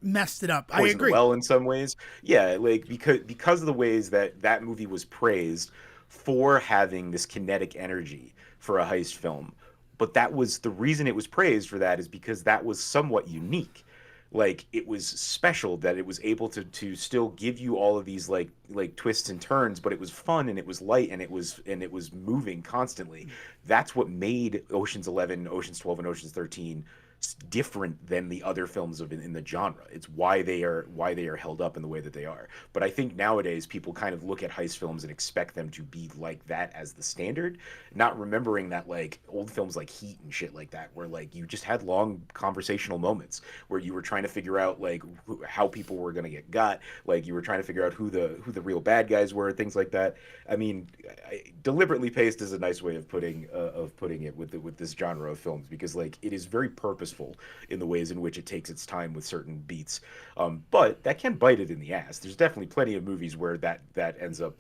messed it up. I agree. Well, in some ways, yeah, like because of the ways that movie was praised for having this kinetic energy for a heist film, but that was the reason it was praised for that is because that was somewhat unique. Like, it was special that it was able to still give you all of these like twists and turns, but it was fun and it was light and it was moving constantly. That's what made Ocean's 11, Ocean's 12, and Ocean's 13 different than the other films in the genre. It's why they are held up in the way that they are. But I think nowadays people kind of look at heist films and expect them to be like that as the standard, not remembering that like old films like Heat and shit like that, where like you just had long conversational moments where you were trying to figure out like how people were going to get got, like you were trying to figure out who the real bad guys were, things like that. I mean, deliberately paced is a nice way of putting it with this genre of films, because like it is very purposeful in the ways in which it takes its time with certain beats. But that can bite it in the ass. There's definitely plenty of movies where that ends up,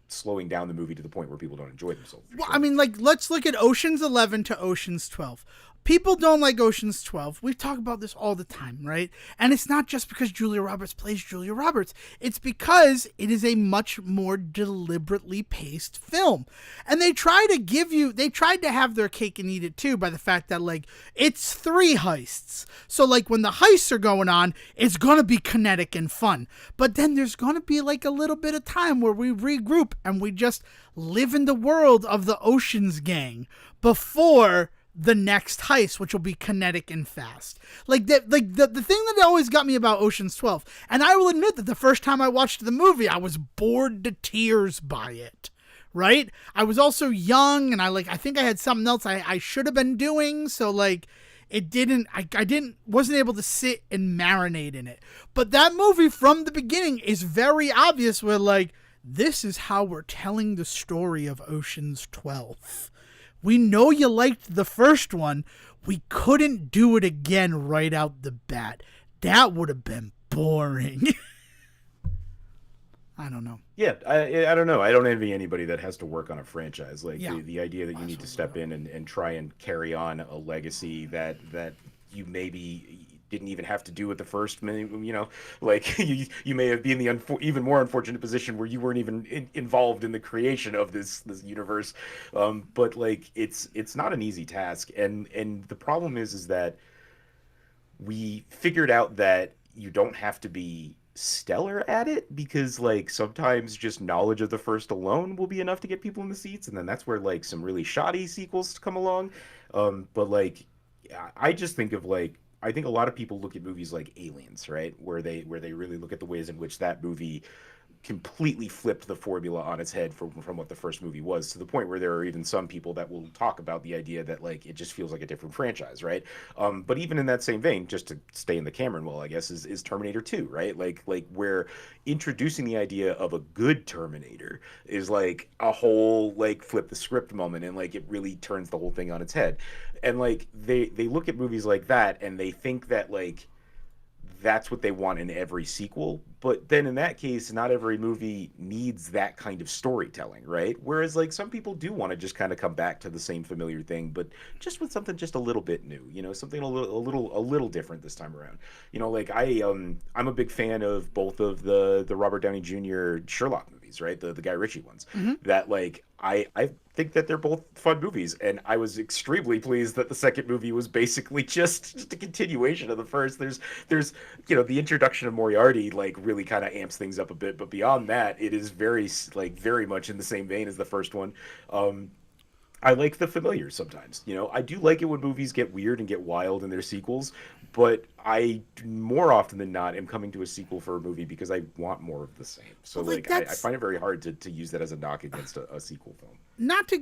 slowing down the movie to the point where people don't enjoy themselves. Well, sure. I mean, like, let's look at Ocean's 11 to Ocean's 12. People don't like Ocean's 12. We talk about this all the time, right? And it's not just because Julia Roberts plays Julia Roberts. It's because it is a much more deliberately paced film. And they tried to have their cake and eat it too by the fact that, like, it's 3 heists. So, like, when the heists are going on, it's going to be kinetic and fun. But then there's going to be, like, a little bit of time where we regroup and we just live in the world of the Ocean's gang before the next heist, which will be kinetic and fast. Like the thing that always got me about Ocean's 12, and I will admit that the first time I watched the movie, I was bored to tears by it. Right? I was also young, and I think I had something else I should have been doing, so like I wasn't able to sit and marinate in it. But that movie from the beginning is very obvious where like, this is how we're telling the story of Ocean's 12. We know you liked the first one. We couldn't do it again right out the bat. That would have been boring. I don't know. Yeah, I don't know. I don't envy anybody that has to work on a franchise. Like Yeah. the idea that you need to step in and try and carry on a legacy that you maybe didn't even have to do with the first, like you may have been in the even more unfortunate position where you weren't even involved in the creation of this universe. But like it's not an easy task, and the problem is that we figured out that you don't have to be stellar at it, because like sometimes just knowledge of the first alone will be enough to get people in the seats, and then that's where like some really shoddy sequels come along. But like I just think of like, I think a lot of people look at movies like Aliens, right? Where they really look at the ways in which that movie completely flipped the formula on its head from what the first movie was, to the point where there are even some people that will talk about the idea that like it just feels like a different franchise, right? But even in that same vein, just to stay in the Cameron well, I guess, is Terminator 2, right? Like where introducing the idea of a good Terminator is like a whole like flip the script moment, and like it really turns the whole thing on its head. And like they look at movies like that and they think that like that's what they want in every sequel. But then in that case, not every movie needs that kind of storytelling, right? Whereas like some people do want to just kind of come back to the same familiar thing, but just with something just a little bit new, something a little different this time around. Like I'm a big fan of both of the Robert Downey Jr. Sherlock movies, right? The Guy Ritchie ones. Mm-hmm. That like I think that they're both fun movies, and I was extremely pleased that the second movie was basically just a continuation of the first. There's the introduction of Moriarty like really kind of amps things up a bit, but beyond that, it is very much in the same vein as the first one. I like the familiar sometimes. I do like it when movies get weird and get wild in their sequels, but I more often than not am coming to a sequel for a movie because I want more of the same. So well, I find it very hard to use that as a knock against a sequel film. Not to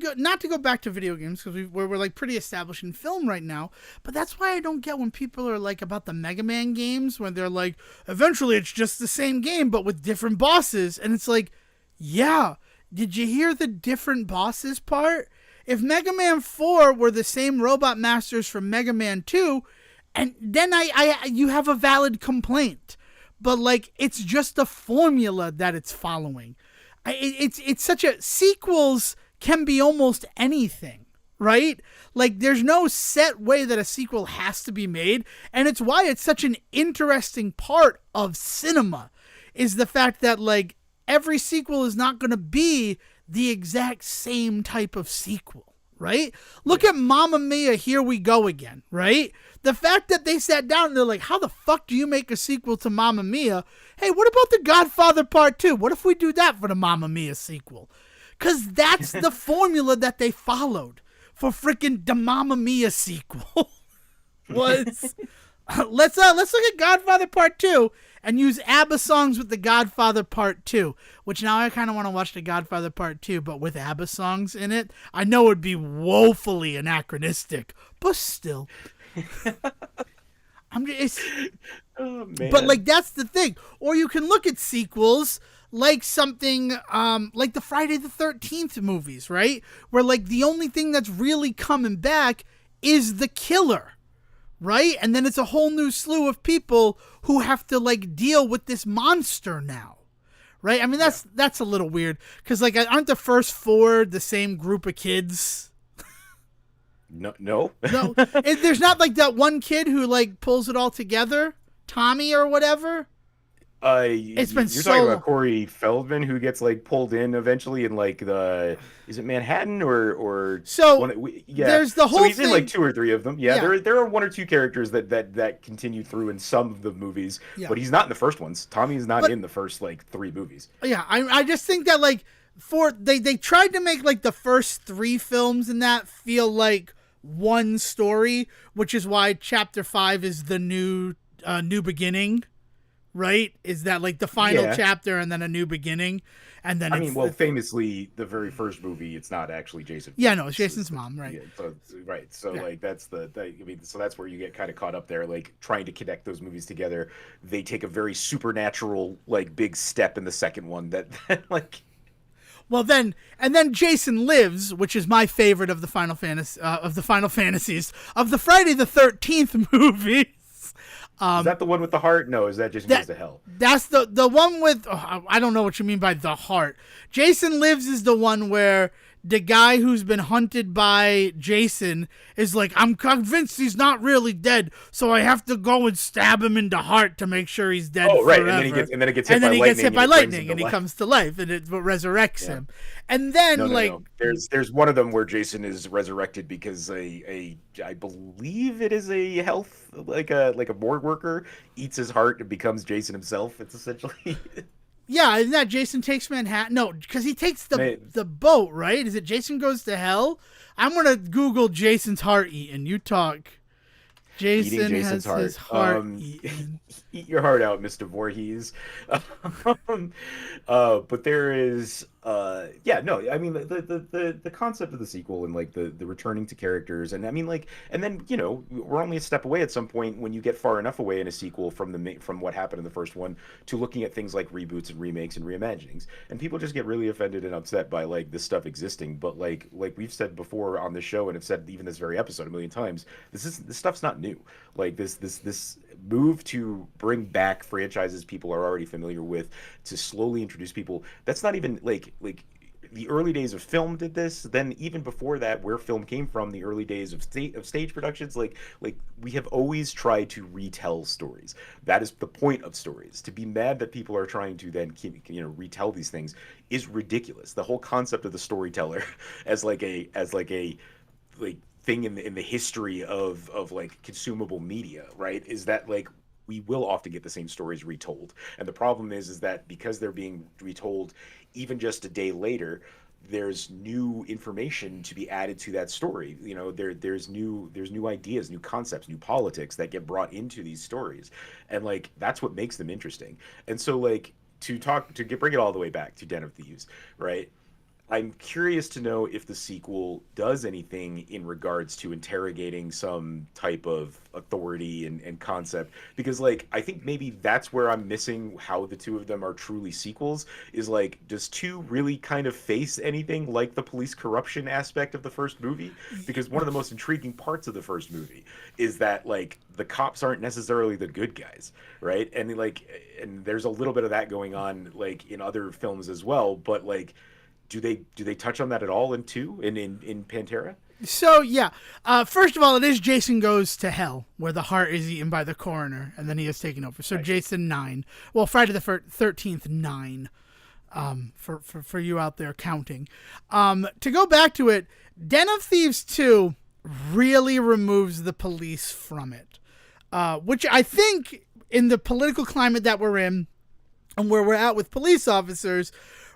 go back to video games, because we're like pretty established in film right now, but that's why I don't get when people are like about the Mega Man games, when they're like, eventually it's just the same game but with different bosses, and it's like, yeah, did you hear the different bosses part? If Mega Man 4 were the same robot masters from Mega Man 2, and then you have a valid complaint. But like, it's just a formula that it's following. It's such a, sequels can be almost anything, right? Like, there's no set way that a sequel has to be made, and it's why it's such an interesting part of cinema, is the fact that like every sequel is not going to be the exact same type of sequel, right? Look at Mamma Mia, Here We Go Again, right? The fact that they sat down and they're like, how the fuck do you make a sequel to Mamma Mia? Hey, what about The Godfather Part 2? What if we do that for the Mamma Mia sequel? Because that's the formula that they followed for freaking the Mamma Mia sequel. was let's look at Godfather Part 2 and use ABBA songs with the Godfather Part 2, which now I kind of want to watch the Godfather Part 2, but with ABBA songs in it. I know it would be woefully anachronistic, but still. I'm just, Oh man. but like that's the thing. Or you can look at sequels like something like the Friday the 13th movies, right? Where like the only thing that's really coming back is the killer, right? And then it's a whole new slew of people who have to like deal with this monster now. Right? I mean that's a little weird cuz like aren't the first 4 the same group of kids? No. No. There's not like that one kid who like pulls it all together, Tommy or whatever. It's been you're so talking about Corey Feldman who gets like pulled in eventually in like is it Manhattan or So yeah. there's the whole so he's thing. in like 2 or 3 of them. Yeah, Yeah. there are 1 or 2 characters that continue through in some of the movies, Yeah. but he's not in the first ones. Tommy's not But- in the first like 3 movies. Yeah, I just think that like they tried to make like the first 3 films in that feel like one story, which is why Chapter 5 is the new beginning, right? Is that like the final Yeah. chapter and then a new beginning, and then I mean, well, famously, the very first movie, it's not actually Jason. Yeah, no, it's Jason's mom, right? Yeah, so, right. So, Yeah. like, I mean, so that's where you get kind of caught up there, like trying to connect those movies together. They take a very supernatural, like, big step in the second one that like. Well, then Jason Lives, which is my favorite of the Final Fantasy Fantasies of the Friday the 13th movies. Is that the one with the heart? No, is that Jason Goes to Hell? That's the one with I don't know what you mean by the heart. Jason Lives is the one where the guy who's been hunted by Jason is like, I'm convinced he's not really dead, so I have to go and stab him in the heart to make sure he's dead. Oh, right, forever. and then he gets hit and then by he lightning. Gets hit by and it brings lightning, him and to he life. comes to life, and it resurrects him. And then No. There's one of them where Jason is resurrected because I believe it is a health like a morgue worker eats his heart and becomes Jason himself. It's essentially. Yeah, isn't that Jason Takes Manhattan? No, because he takes the boat, right? Is it Jason Goes to Hell? I'm going to Google Jason's heart eaten. You talk. Jason has his heart eaten. Eat your heart out, Mr. Voorhees. But there is, I mean, the concept of the sequel and like the returning to characters, and I mean, like, and then we're only a step away at some point when you get far enough away in a sequel from what happened in the first one to looking at things like reboots and remakes and reimaginings, and people just get really offended and upset by like this stuff existing. But like we've said before on the show and have said even this very episode a million times, this stuff's not new. Like this move to bring back franchises people are already familiar with, to slowly introduce people. That's not even like the early days of film did this. Then even before that, where film came from, the early days of stage productions, like we have always tried to retell stories. That is the point of stories. To be mad that people are trying to then retell these things is ridiculous. The whole concept of the storyteller as like a thing in the history of like consumable media, right, is that like we will often get the same stories retold. And the problem is that because they're being retold even just a day later, there's new information to be added to that story. There's new ideas, new concepts, new politics that get brought into these stories. And like that's what makes them interesting. And so like bring it all the way back to Den of Thieves, right? I'm curious to know if the sequel does anything in regards to interrogating some type of authority and concept, because like I think maybe that's where I'm missing how the two of them are truly sequels, is like, does 2 really kind of face anything like the police corruption aspect of the first movie? Because one of the most intriguing parts of the first movie is that like the cops aren't necessarily the good guys, right? And there's a little bit of that going on like in other films as well, but like do they touch on that at all in 2 in Pantera? So yeah, first of all, it is Jason Goes to Hell, where the heart is eaten by the coroner, and then he is taken over. So right. Jason 9. Well, Friday the 13th 9. For you out there counting. To go back to it, Den of Thieves 2 really removes the police from it, which I think in the political climate that we're in and where we're at with police officers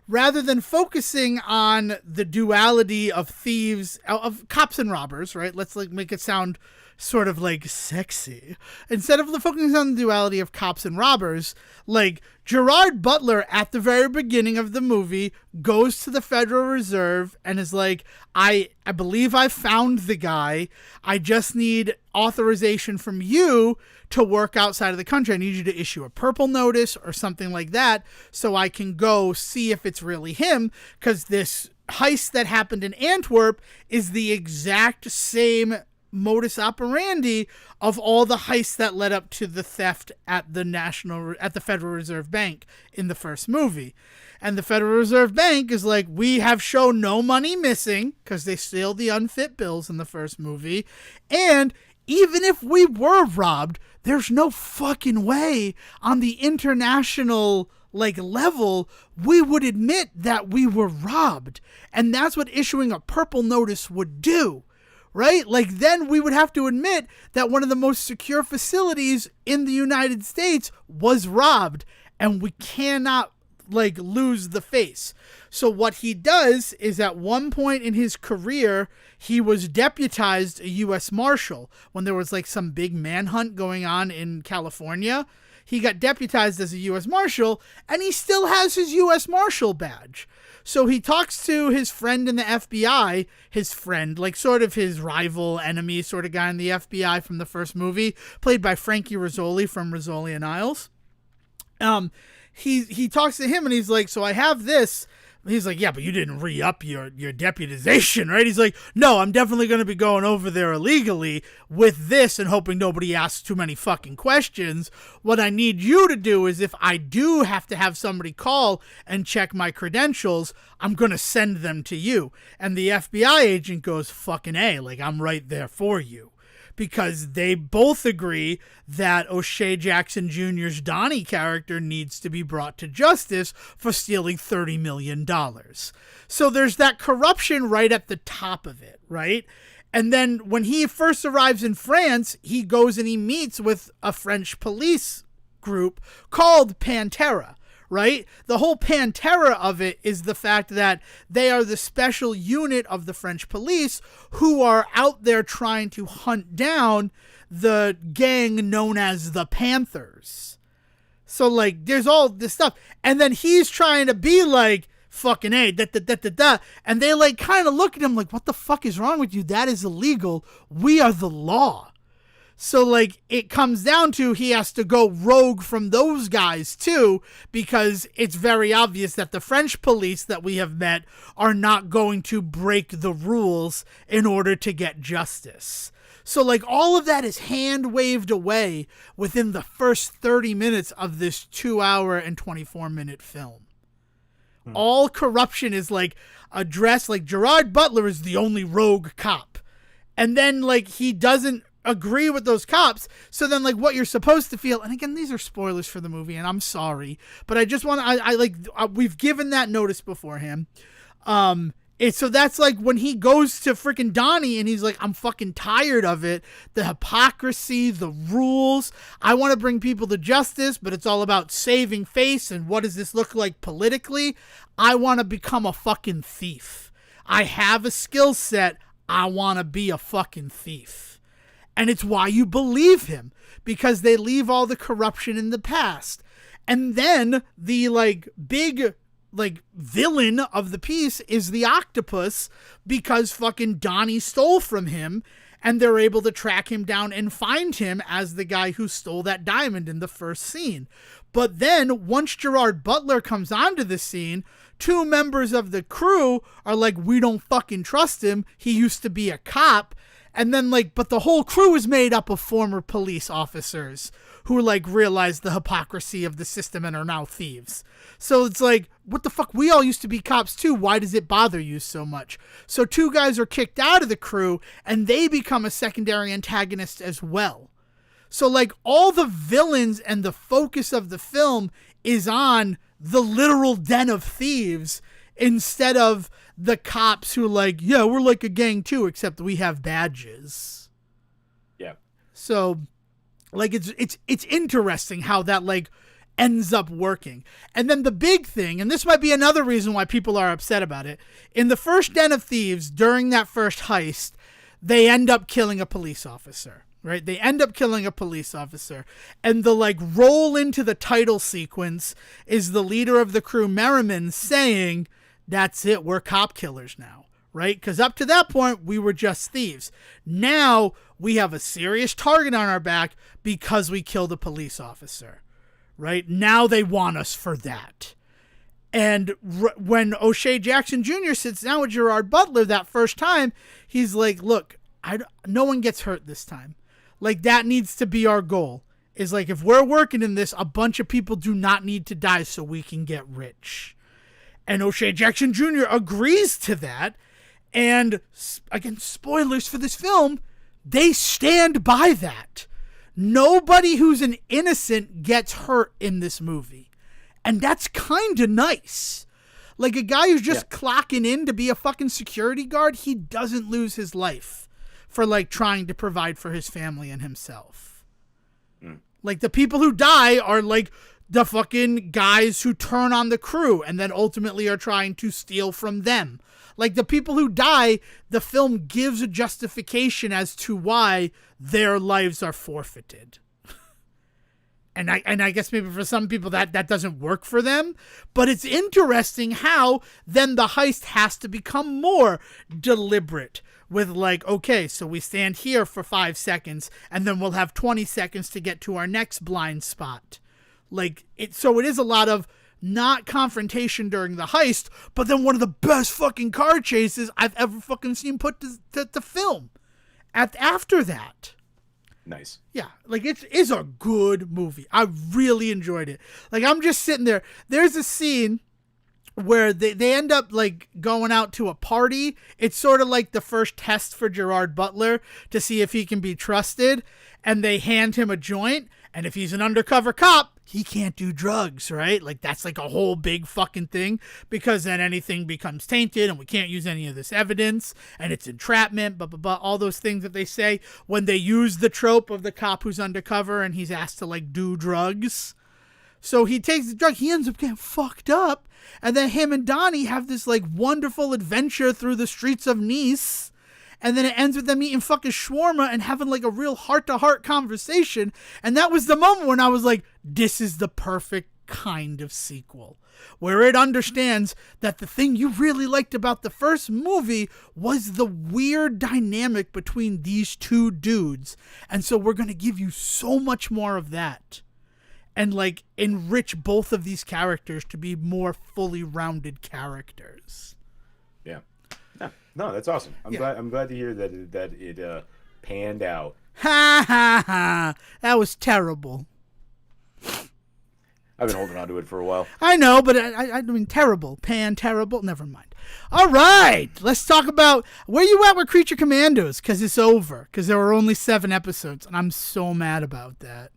rather than focusing on the duality of thieves, of cops and robbers, right? Let's like make it sound sort of like sexy. Instead of focusing on the duality of cops and robbers, like Gerard Butler at the very beginning of the movie goes to the Federal Reserve and is like, I believe I found the guy. I just need authorization from you to work outside of the country. I need you to issue a purple notice or something like that so I can go see if it's really him, because this heist that happened in Antwerp is the exact same modus operandi of all the heists that led up to the theft at the Federal Reserve Bank in the first movie. And the Federal Reserve Bank is like, we have shown no money missing, because they steal the unfit bills in the first movie. And even if we were robbed, there's no fucking way on the international level we would admit that we were robbed. And that's what issuing a purple notice would do. Right? Then we would have to admit that one of the most secure facilities in the United States was robbed, and we cannot lose the face. So what he does is, at one point in his career, he was deputized a U.S. Marshal when there was some big manhunt going on in California. He got deputized as a U.S. Marshal, and he still has his U.S. Marshal badge. So he talks to his friend in the FBI, his friend, sort of his rival, enemy sort of guy in the FBI from the first movie, played by Frankie Rizzoli from Rizzoli and Isles. He talks to him and he's like, so I have this. He's like, yeah, but you didn't re-up your deputization, right? He's like, no, I'm definitely going to be going over there illegally with this and hoping nobody asks too many fucking questions. What I need you to do is, if I do have to have somebody call and check my credentials, I'm going to send them to you. And the FBI agent goes, fucking A, I'm right there for you. Because they both agree that O'Shea Jackson Jr.'s Donnie character needs to be brought to justice for stealing $30 million. So there's that corruption right at the top of it, right? And then when he first arrives in France, he goes and he meets with a French police group called Pantera. Right? The whole Pantera of it is the fact that they are the special unit of the French police who are out there trying to hunt down the gang known as the Panthers. So there's all this stuff. And then he's trying to be fucking A, da. And they kind of look at him what the fuck is wrong with you? That is illegal. We are the law. So, it comes down to he has to go rogue from those guys, too, because it's very obvious that the French police that we have met are not going to break the rules in order to get justice. So, all of that is hand-waved away within the first 30 minutes of this 2-hour and 24-minute film. All corruption is, addressed. Gerard Butler is the only rogue cop. And then, he doesn't agree with those cops. So then what you're supposed to feel, and again, these are spoilers for the movie and I'm sorry, but I just want to, we've given that notice beforehand. So that's when he goes to freaking Donnie and he's like, I'm fucking tired of it. The hypocrisy, the rules. I want to bring people to justice, but it's all about saving face. And what does this look like politically? I want to become a fucking thief. I have a skill set. I want to be a fucking thief. And it's why you believe him, because they leave all the corruption in the past. And then the big villain of the piece is the octopus, because fucking Donnie stole from him, and they're able to track him down and find him as the guy who stole that diamond in the first scene. But then once Gerard Butler comes onto the scene, 2 members of the crew are like, we don't fucking trust him. He used to be a cop. And then, but the whole crew is made up of former police officers who, realize the hypocrisy of the system and are now thieves. So it's what the fuck? We all used to be cops too. Why does it bother you so much? So 2 guys are kicked out of the crew and they become a secondary antagonist as well. So, all the villains and the focus of the film is on the literal den of thieves instead of the cops who yeah, we're like a gang too, except we have badges. Yeah. So it's interesting how that ends up working. And then the big thing, and this might be another reason why people are upset about it, in the first Den of Thieves, during that first heist, they end up killing a police officer, right? They end up killing a police officer. And the like roll into the title sequence is the leader of the crew, Merriman, saying, "That's it, we're cop killers now." Right? Because up to that point, we were just thieves. Now we have a serious target on our back because we killed a police officer. Right? Now they want us for that. And when O'Shea Jackson Jr. sits down with Gerard Butler that first time, he's like, look, no one gets hurt this time. Like, that needs to be our goal. Is like, if we're working in this, a bunch of people do not need to die so we can get rich. And O'Shea Jackson Jr. agrees to that. And again, spoilers for this film, they stand by that. Nobody who's an innocent gets hurt in this movie. And that's kind of nice. Like a guy who's just clocking in to be a fucking security guard, he doesn't lose his life for like trying to provide for his family and himself. Like the people who die are like the fucking guys who turn on the crew and then ultimately are trying to steal from them. Like the people who die, the film gives a justification as to why their lives are forfeited. And I guess maybe for some people that doesn't work for them, but it's interesting how then the heist has to become more deliberate with like, okay, so we stand here for 5 seconds and then we'll have 20 seconds to get to our next blind spot. Like so it is a lot of not confrontation during the heist, but then one of the best fucking car chases I've ever fucking seen put to film after that. Nice. Yeah, like it is a good movie. I really enjoyed it. Like I'm just sitting there. There's a scene where they end up like going out to a party. It's sort of like the first test for Gerard Butler to see if he can be trusted. And they hand him a joint. And if he's an undercover cop, he can't do drugs, right? Like that's like a whole big fucking thing because then anything becomes tainted and we can't use any of this evidence and it's entrapment, blah, blah, blah, all those things that they say when they use the trope of the cop who's undercover and he's asked to like do drugs. So he takes the drug, he ends up getting fucked up. And then him and Donnie have this like wonderful adventure through the streets of Nice. And then it ends with them eating fucking shawarma and having like a real heart-to-heart conversation. And that was the moment when I was like, this is the perfect kind of sequel. Where it understands that the thing you really liked about the first movie was the weird dynamic between these two dudes. And so we're going to give you so much more of that. And like enrich both of these characters to be more fully rounded characters. Yeah. No, that's awesome. I'm glad to hear that it panned out. Ha ha ha! That was terrible. I've been holding on to it for a while. I know, but I mean terrible. Terrible. Never mind. All right, let's talk about where you at with Creature Commandos because it's over. Because there were only 7 episodes, and I'm so mad about that.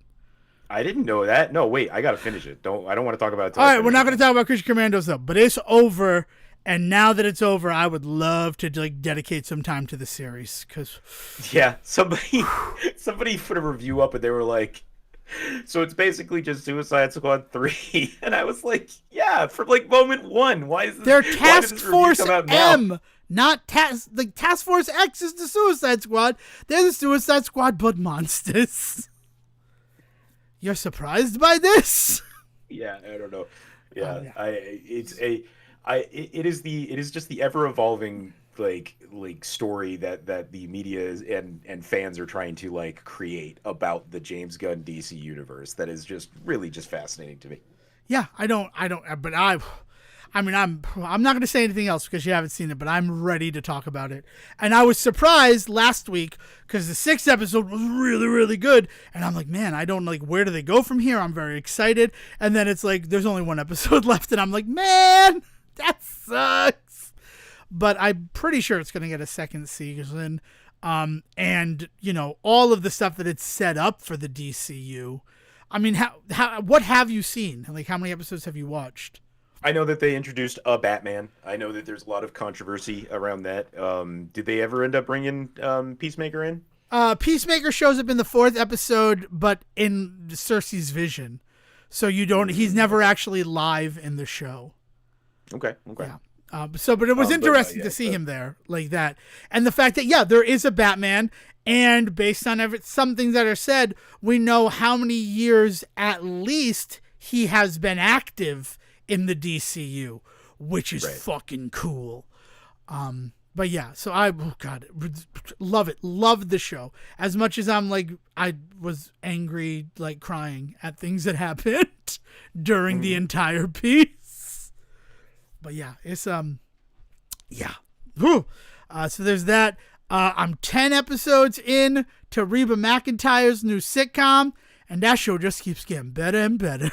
I didn't know that. No, wait, I gotta finish it. I don't want to talk about it. All right, we're not going to talk about Creature Commandos though, but it's over. And now that it's over, I would love to like dedicate some time to the series because somebody put a review up and they were like, so it's basically just Suicide Squad 3, and I was like, yeah, from like moment 1. Why is this? They're Task Force M, not Task Force X is the Suicide Squad. They're the Suicide Squad blood monsters. You're surprised by this? Yeah, I don't know. Yeah, it is just the ever evolving like story that the media is, and fans are trying to like create about the James Gunn DC universe that is just really just fascinating to me. Yeah, I don't but I'm not going to say anything else because you haven't seen it, but I'm ready to talk about it. And I was surprised last week because the 6th episode was really, really good. And I'm like, man, I don't like, where do they go from here? I'm very excited. And then it's like, there's only 1 episode left. And I'm like, man, that sucks. But I'm pretty sure it's going to get a 2nd season. And, you know, all of the stuff that it's set up for the DCU. I mean, what have you seen? Like, how many episodes have you watched? I know that they introduced a Batman. I know that there's a lot of controversy around that. Did they ever end up bringing Peacemaker in? Peacemaker shows up in the 4th episode, but in Cersei's vision. So you don't. He's never actually live in the show. Okay. Yeah. But it was interesting to see him there like that, and the fact that there is a Batman, and based on some things that are said, we know how many years at least he has been active in the DCU, which is fucking cool. But yeah, so love it, loved the show as much as I was angry, like crying at things that happened during the entire piece. But yeah, it's Whew. So there's that. I'm 10 episodes in to Reba McEntire's new sitcom, and that show just keeps getting better and better.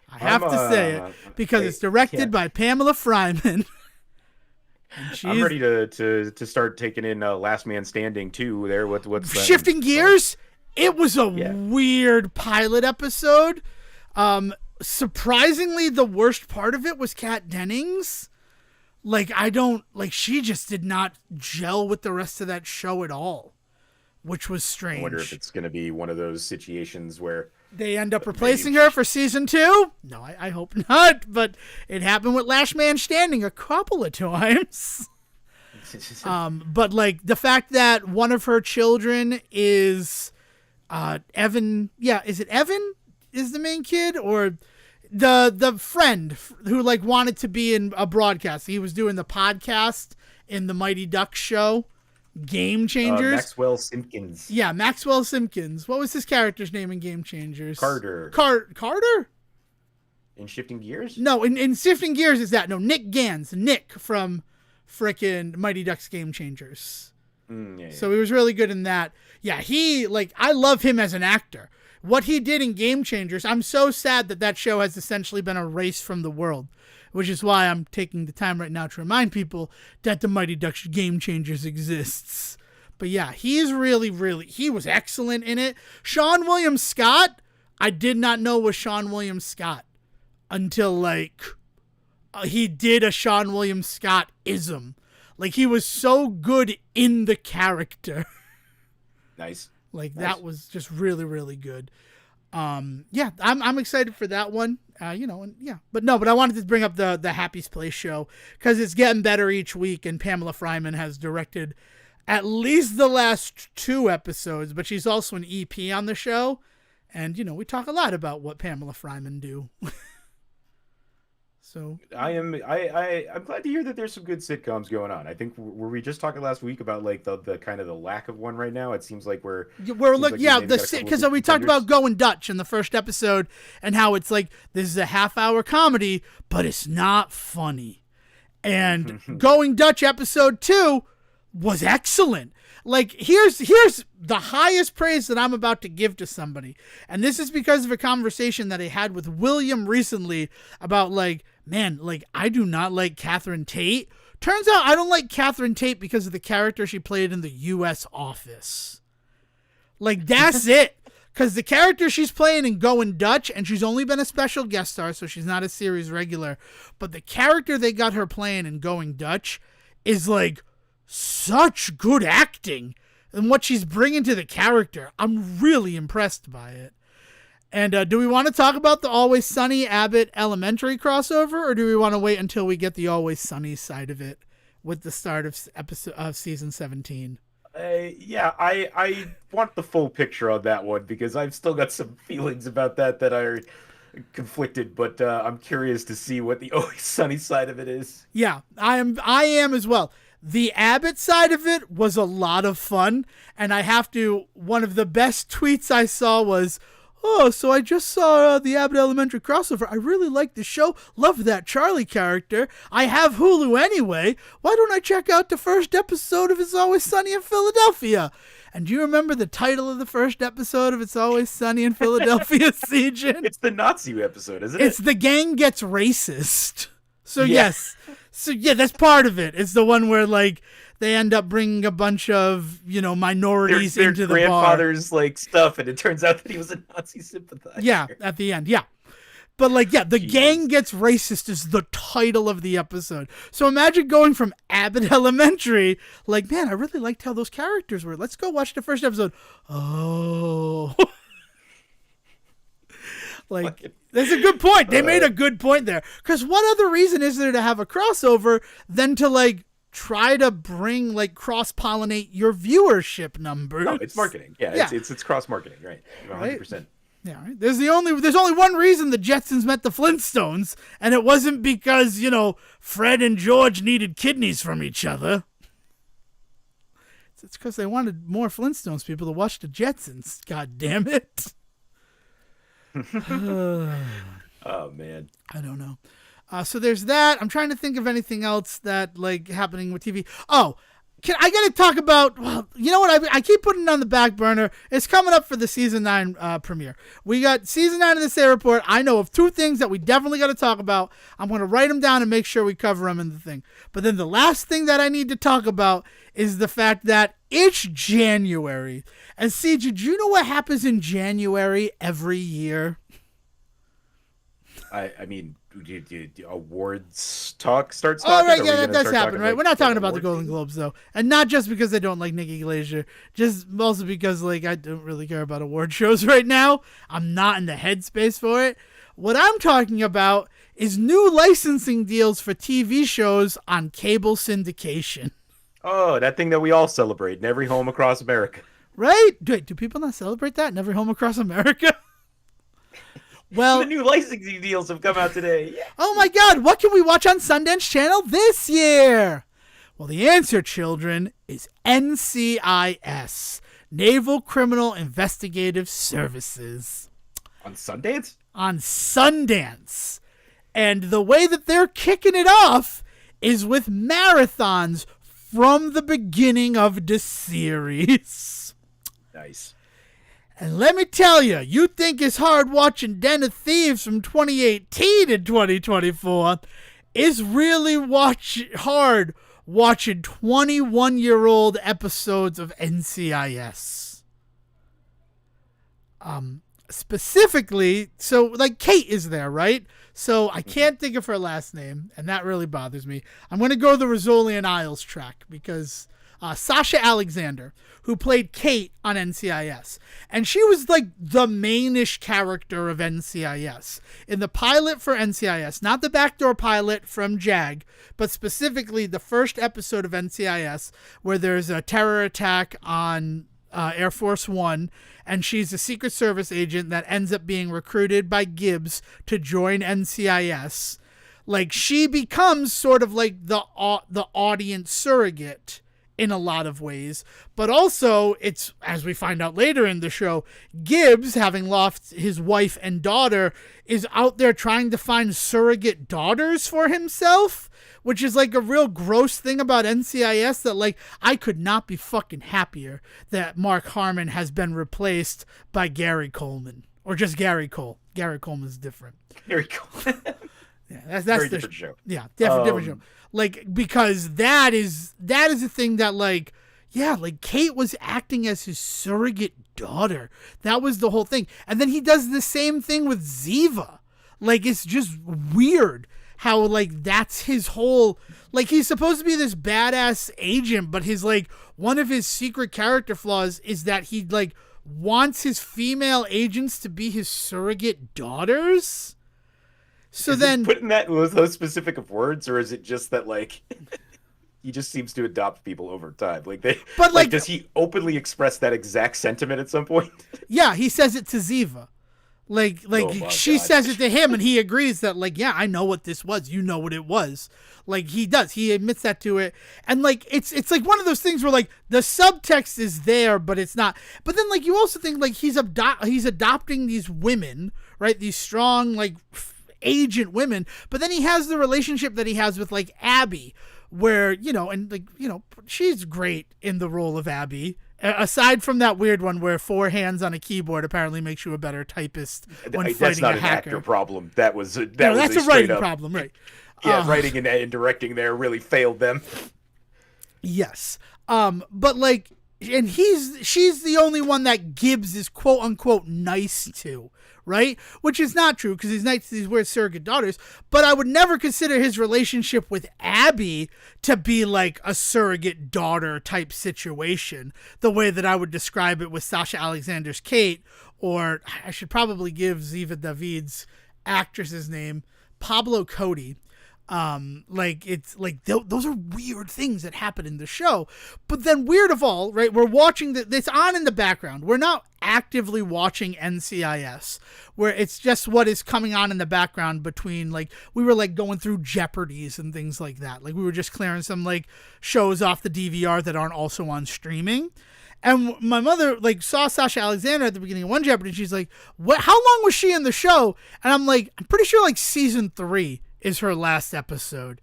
I have to say it because it's directed by Pamela Fryman. I'm ready to start taking in Last Man Standing too. There, what's shifting gears? It was a weird pilot episode. Surprisingly, the worst part of it was Kat Dennings. She just did not gel with the rest of that show at all, which was strange. I wonder if it's going to be one of those situations where they end up replacing her for season 2. No, I hope not. But it happened with Last Man Standing a couple of times. But the fact that one of her children is Evan. Yeah, is it Evan? Is the main kid, or the friend who wanted to be in a broadcast? He was doing the podcast in the Mighty Ducks show, Game Changers. Maxwell Simpkins. Yeah, Maxwell Simpkins. What was his character's name in Game Changers? Carter. Carter? In Shifting Gears? No, in Shifting Gears is that. No, Nick Gans. Nick from frickin' Mighty Ducks Game Changers. So he was really good in that. Yeah, I love him as an actor. What he did in Game Changers, I'm so sad that show has essentially been erased from the world, which is why I'm taking the time right now to remind people that the Mighty Ducks Game Changers exists. But yeah, he's he was excellent in it. Sean William Scott, I did not know was Sean William Scott until he did a Sean William Scott-ism. He was so good in the character. Nice. That was just really good. I'm excited for that one. But I wanted to bring up the Happy's Place show because it's getting better each week, and Pamela Fryman has directed at least the last 2 episodes, but she's also an EP on the show, and we talk a lot about what Pamela Fryman do. So I'm glad to hear that there's some good sitcoms going on. I think were we just talking last week about the kind of the lack of one right now? It seems like we're because we talked about Going Dutch in the first episode and how it's this is a half-hour comedy, but it's not funny. And Going Dutch episode 2 was excellent. Here's the highest praise that I'm about to give to somebody, and this is because of a conversation that I had with William recently about I do not like Catherine Tate. Turns out I don't like Catherine Tate because of the character she played in the U.S. Office. That's it. Because the character she's playing in Going Dutch, and she's only been a special guest star, so she's not a series regular, but the character they got her playing in Going Dutch is such good acting, and what she's bringing to the character, I'm really impressed by it. And do we want to talk about the Always Sunny Abbott Elementary crossover, or do we want to wait until we get the Always Sunny side of it with the start of season 17? I want the full picture on that one because I've still got some feelings about that are conflicted, but I'm curious to see what the Always Sunny side of it is. Yeah, I am as well. The Abbott side of it was a lot of fun, and one of the best tweets I saw was, "Oh, so I just saw the Abbott Elementary crossover. I really like the show. Love that Charlie character. I have Hulu anyway. Why don't I check out the first episode of It's Always Sunny in Philadelphia?" And do you remember the title of the first episode of It's Always Sunny in Philadelphia, Sejohn? It's the Nazi episode, isn't it? It's The Gang Gets Racist. So yes. So yeah, that's part of it. It's the one where they end up bringing a bunch of minorities into the bar. Their grandfather's stuff, and it turns out that he was a Nazi sympathizer. Yeah, at the end, yeah. But The Gang Gets Racist is the title of the episode. So imagine going from Abbott Elementary, man, I really liked how those characters were. Let's go watch the first episode. Oh. Like, that's a good point. They made a good point there. Because what other reason is there to have a crossover than to, like, try to bring, like, cross-pollinate your viewership numbers? No, it's marketing. Yeah. It's cross-marketing, right? 100%. Right? Yeah, right. There's only one reason the Jetsons met the Flintstones, and it wasn't because, Fred and George needed kidneys from each other. It's because they wanted more Flintstones people to watch the Jetsons. God damn it. Oh, man. I don't know. So there's that. I'm trying to think of anything else that, like, happening with TV. Oh, I got to talk about, well, you know what? I keep putting it on the back burner. It's coming up for the season 9 premiere. We got season 9 of the Say Report. I know of 2 things that we definitely got to talk about. I'm going to write them down and make sure we cover them in the thing. But then the last thing that I need to talk about is the fact that it's January. And see, did you know what happens in January every year? I mean, awards talk starts Oh, talking? right, Or yeah, are we that does gonna start happen, talking, right? like, We're not talking about the award Golden season? Globes, though. And not just because they don't like Nikki Glaser, just also because, like, I don't really care about award shows right now. I'm not in the headspace for it. What I'm talking about is new licensing deals for TV shows on cable syndication. Oh, that thing that we all celebrate in every home across America. Right? Do people not celebrate that in every home across America? Well, The new licensing deals have come out today. Yeah. oh my God, what can we watch on Sundance Channel this year? Well, the answer, children, is NCIS, Naval Criminal Investigative Services. On Sundance? On Sundance. And the way that they're kicking it off is with marathons from the beginning of the series. Nice. And let me tell you, you think it's hard watching Den of Thieves from 2018 and 2024. It's really hard watching 21-year-old episodes of NCIS. Specifically, so, like, Kate is there, right? So I can't think of her last name, and that really bothers me. I'm going to go the Rizzoli and Isles track because Sasha Alexander, who played Kate on NCIS, and she was like the mainish character of NCIS. In the pilot for NCIS, not the backdoor pilot from JAG, but specifically the first episode of NCIS where there's a terror attack on Air Force One, and she's a Secret Service agent that ends up being recruited by Gibbs to join NCIS. Like, she becomes sort of like the audience surrogate in a lot of ways, but also it's, as we find out later in the show, Gibbs, having lost his wife and daughter, is out there trying to find surrogate daughters for himself, which is like a real gross thing about NCIS that, like, I could not be fucking happier that Mark Harmon has been replaced by Gary Coleman, or just Gary Cole. Gary Coleman's different. Gary Cole. Yeah, that's Very the different show. Yeah, different show. Like, because that is a thing that, like, yeah, like, Kate was acting as his surrogate daughter. That was the whole thing. And then he does the same thing with Ziva. Like, it's just weird how, like, that's his whole, like, he's supposed to be this badass agent, but his, like, one of his secret character flaws is that he, like, wants his female agents to be his surrogate daughters. So is then, putting that with those specific of words, or is it just that, like, he just seems to adopt people over time? Like, But, like, does he openly express that exact sentiment at some point? yeah, he says it to Ziva. Like Oh she God. says it to him, and he agrees that, like, yeah, I know what this was. You know what it was. Like, he does. He admits that to it. And, like, it's like one of those things where, like, the subtext is there, but it's not. But then, like, you also think, like, he's adopting these women, right? These strong, like, agent women. But then he has the relationship that he has with, like, Abby, where, and, like, she's great in the role of Abby. Aside from that weird one where 4 hands on a keyboard apparently makes you a better typist when That's fighting not a an hacker. actor problem. That's a writing problem, right? Yeah, writing and directing there really failed them. Yes. But, like, and she's the only one that Gibbs is quote unquote nice to, right? Which is not true because he's nice to these weird surrogate daughters. But I would never consider his relationship with Abby to be like a surrogate daughter type situation, the way that I would describe it with Sasha Alexander's Kate, or I should probably give Ziva David's actress's name, Pablo Cody. It's like those are weird things that happen in the show. But then, weird of all, right, we're watching this on in the background. We're not actively watching NCIS, where it's just what is coming on in the background between, like, we were like going through Jeopardies and things like that. Like, we were just clearing some like shows off the DVR that aren't also on streaming. And my mother like saw Sasha Alexander at the beginning of one Jeopardy. And she's like, "What? How long was she in the show?" And I'm like, "I'm pretty sure like season 3 is her last episode."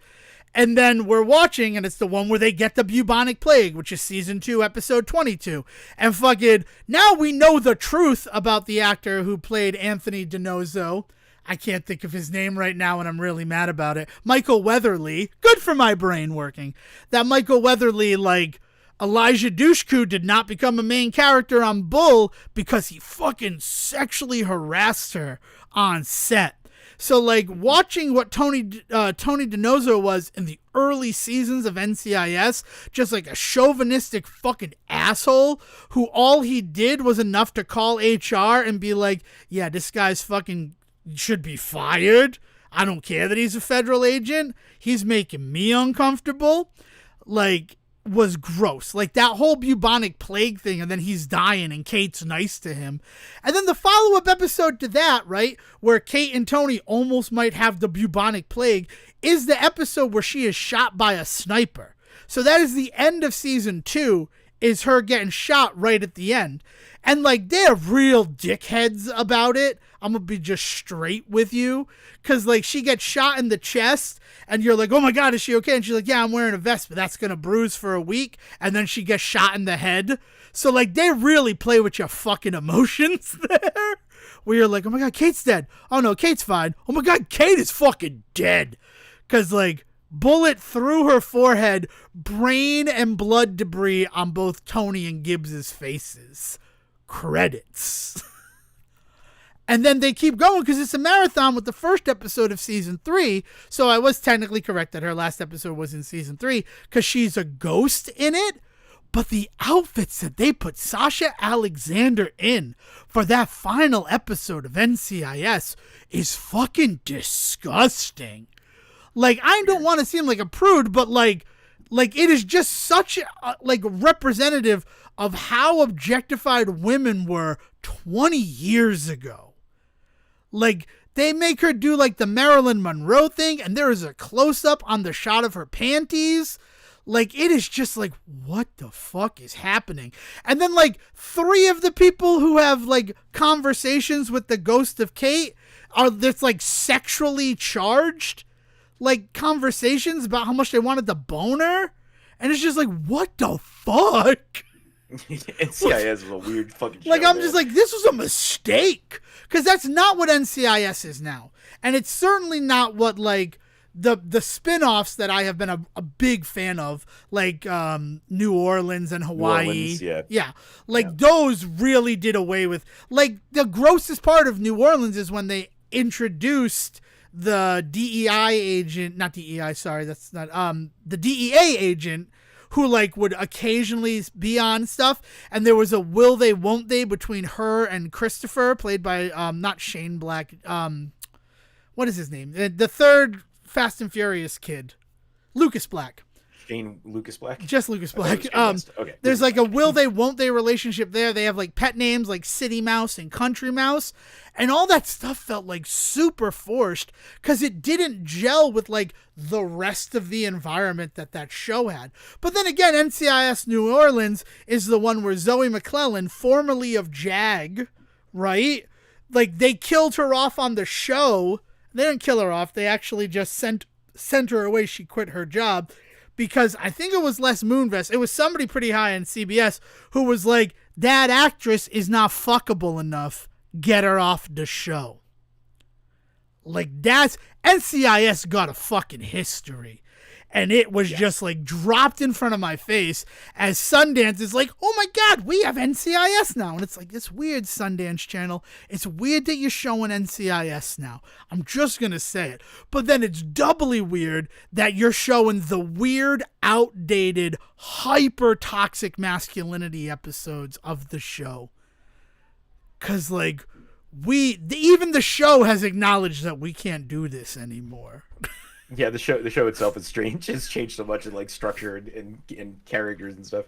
And then we're watching, and it's the one where they get the bubonic plague, which is season 2, episode 22. And fucking now we know the truth about the actor who played Anthony DiNozzo. I can't think of his name right now, and I'm really mad about it. Michael Weatherly. Good for my brain working. That Michael Weatherly, like, Elijah Dushku did not become a main character on Bull because he fucking sexually harassed her on set. So, like, watching what Tony DiNozzo was in the early seasons of NCIS, just like a chauvinistic fucking asshole who all he did was enough to call HR and be like, yeah, this guy's fucking should be fired. I don't care that he's a federal agent. He's making me uncomfortable. Like, was gross. Like, that whole bubonic plague thing, and then he's dying and Kate's nice to him. And then the follow-up episode to that, right, where Kate and Tony almost might have the bubonic plague, is the episode where she is shot by a sniper. So that is the end of season 2, is her getting shot right at the end. And, like, they're real dickheads about it. I'm gonna be just straight with you. Because, like, she gets shot in the chest, and you're like, oh my God, is she okay? And she's like, yeah, I'm wearing a vest, but that's gonna bruise for a week. And then she gets shot in the head. So, like, they really play with your fucking emotions there. Where you're like, oh my God, Kate's dead. Oh no, Kate's fine. Oh my God, Kate is fucking dead. Because, like, bullet through her forehead, brain and blood debris on both Tony and Gibbs's faces. Credits. And then they keep going because it's a marathon with the first episode of season 3. So I was technically correct that her last episode was in season 3 because she's a ghost in it. But the outfits that they put Sasha Alexander in for that final episode of NCIS is fucking disgusting. Like, I don't want to seem like a prude, but like it is just such a, like, representative of how objectified women were 20 years ago. Like, they make her do, like, the Marilyn Monroe thing, and there is a close-up on the shot of her panties. Like, it is just like, what the fuck is happening? And then, like, 3 of the people who have, like, conversations with the ghost of Kate are this, like, sexually charged, like, conversations about how much they wanted the boner. And it's just like, what the fuck? NCIS is a weird fucking show. Like, I'm just like, this was a mistake. Because that's not what NCIS is now. And it's certainly not what, like, the spin-offs that I have been a big fan of, like New Orleans and Hawaii. New Orleans, yeah. Like, those really did away with, like, the grossest part of New Orleans is when they introduced the DEI agent, not DEI, sorry, that's not, the DEA agent, who, like, would occasionally be on stuff, and there was a will they, won't they between her and Christopher, played by, not Shane Black, what is his name? The third Fast and Furious kid. Lucas Black. Lucas Black? Just Lucas Black. Okay. There's like a will they, won't they relationship there. They have like pet names like City Mouse and Country Mouse. And all that stuff felt like super forced because it didn't gel with like the rest of the environment that show had. But then again, NCIS New Orleans is the one where Zoe McClellan, formerly of JAG, right? Like, they killed her off on the show. They didn't kill her off. They actually just sent her away. She quit her job. Because I think it was Les Moonves. It was somebody pretty high in CBS who was like, that actress is not fuckable enough. Get her off the show. Like, that's... NCIS got a fucking history. And it was just like dropped in front of my face as Sundance is like, oh my God, we have NCIS now. And it's like, it's weird, Sundance Channel. It's weird that you're showing NCIS now. I'm just going to say it. But then it's doubly weird that you're showing the weird, outdated, hyper toxic masculinity episodes of the show. Because like, even the show has acknowledged that we can't do this anymore. Yeah, the show itself is strange. It's changed so much in like structure and characters and stuff.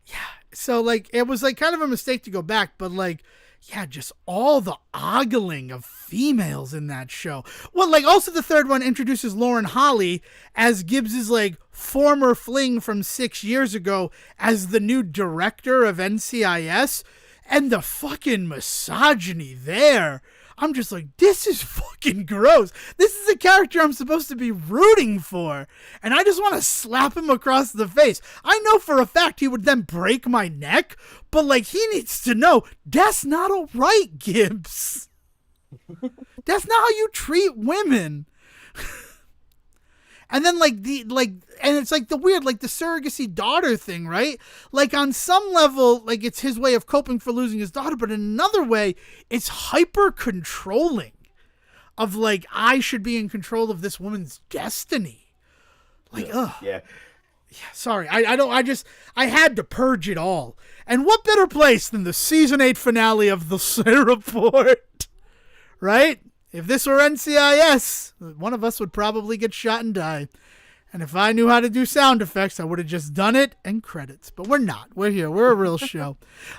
Yeah, so like it was like kind of a mistake to go back, but like, yeah, just all the ogling of females in that show. Well, like also the third one introduces Lauren Holly as Gibbs's like former fling from 6 years ago as the new director of NCIS, and the fucking misogyny there. I'm just like, this is fucking gross. This is a character I'm supposed to be rooting for. And I just want to slap him across the face. I know for a fact he would then break my neck, but like he needs to know that's not all right, Gibbs. That's not how you treat women. And then and it's like the weird, like the surrogacy daughter thing, right? Like on some level, like it's his way of coping for losing his daughter, but in another way, it's hyper controlling of like, I should be in control of this woman's destiny. Like, ugh. Yeah. Yeah, sorry. I had to purge it all. And what better place than the season 8 finale of The Say Report? Right? If this were NCIS, one of us would probably get shot and die. And if I knew how to do sound effects, I would have just done it and credits. But we're not. We're here. We're a real show.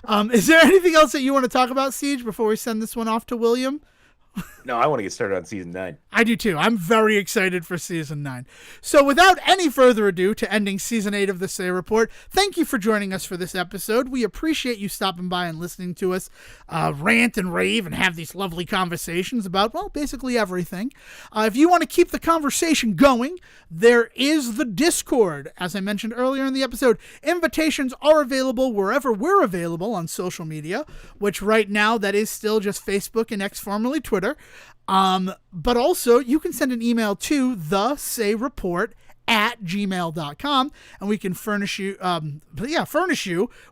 Is there anything else that you want to talk about, Siege, before we send this one off to William? No, I want to get started on season 9. I do too. I'm very excited for season 9. So without any further ado to ending season 8 of the Say Report, thank you for joining us for this episode. We appreciate you stopping by and listening to us rant and rave and have these lovely conversations about, well, basically everything. If you want to keep the conversation going, there is the Discord. As I mentioned earlier in the episode, invitations are available wherever we're available on social media, which right now that is still just Facebook and X, formerly Twitter. But also you can send an email to thesayreport@gmail.com and we can furnish you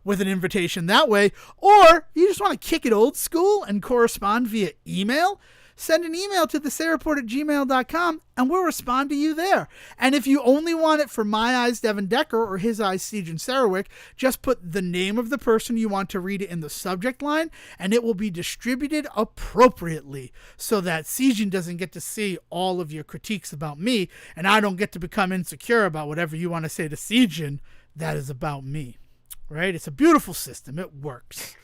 with an invitation that way. Or you just want to kick it old school and correspond via email, send an email to thesayreport@gmail.com and we'll respond to you there. And if you only want it for my eyes, Devon Decker, or his eyes, Sejohn Sarowick, just put the name of the person you want to read it in the subject line and it will be distributed appropriately so that Sejohn doesn't get to see all of your critiques about me and I don't get to become insecure about whatever you want to say to Sejohn that is about me. Right? It's a beautiful system. It works.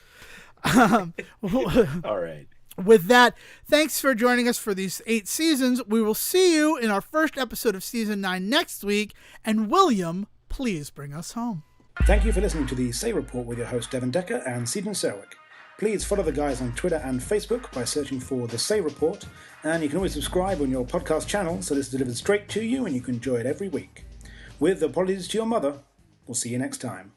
All right. With that, thanks for joining us for these 8 seasons. We will see you in our first episode of season 9 next week. And William, please bring us home. Thank you for listening to the Say Report with your host Devon Decker and Sejohn Sarowick. Please follow the guys on Twitter and Facebook by searching for The Say Report. And you can always subscribe on your podcast channel so this is delivered straight to you and you can enjoy it every week. With apologies to your mother, we'll see you next time.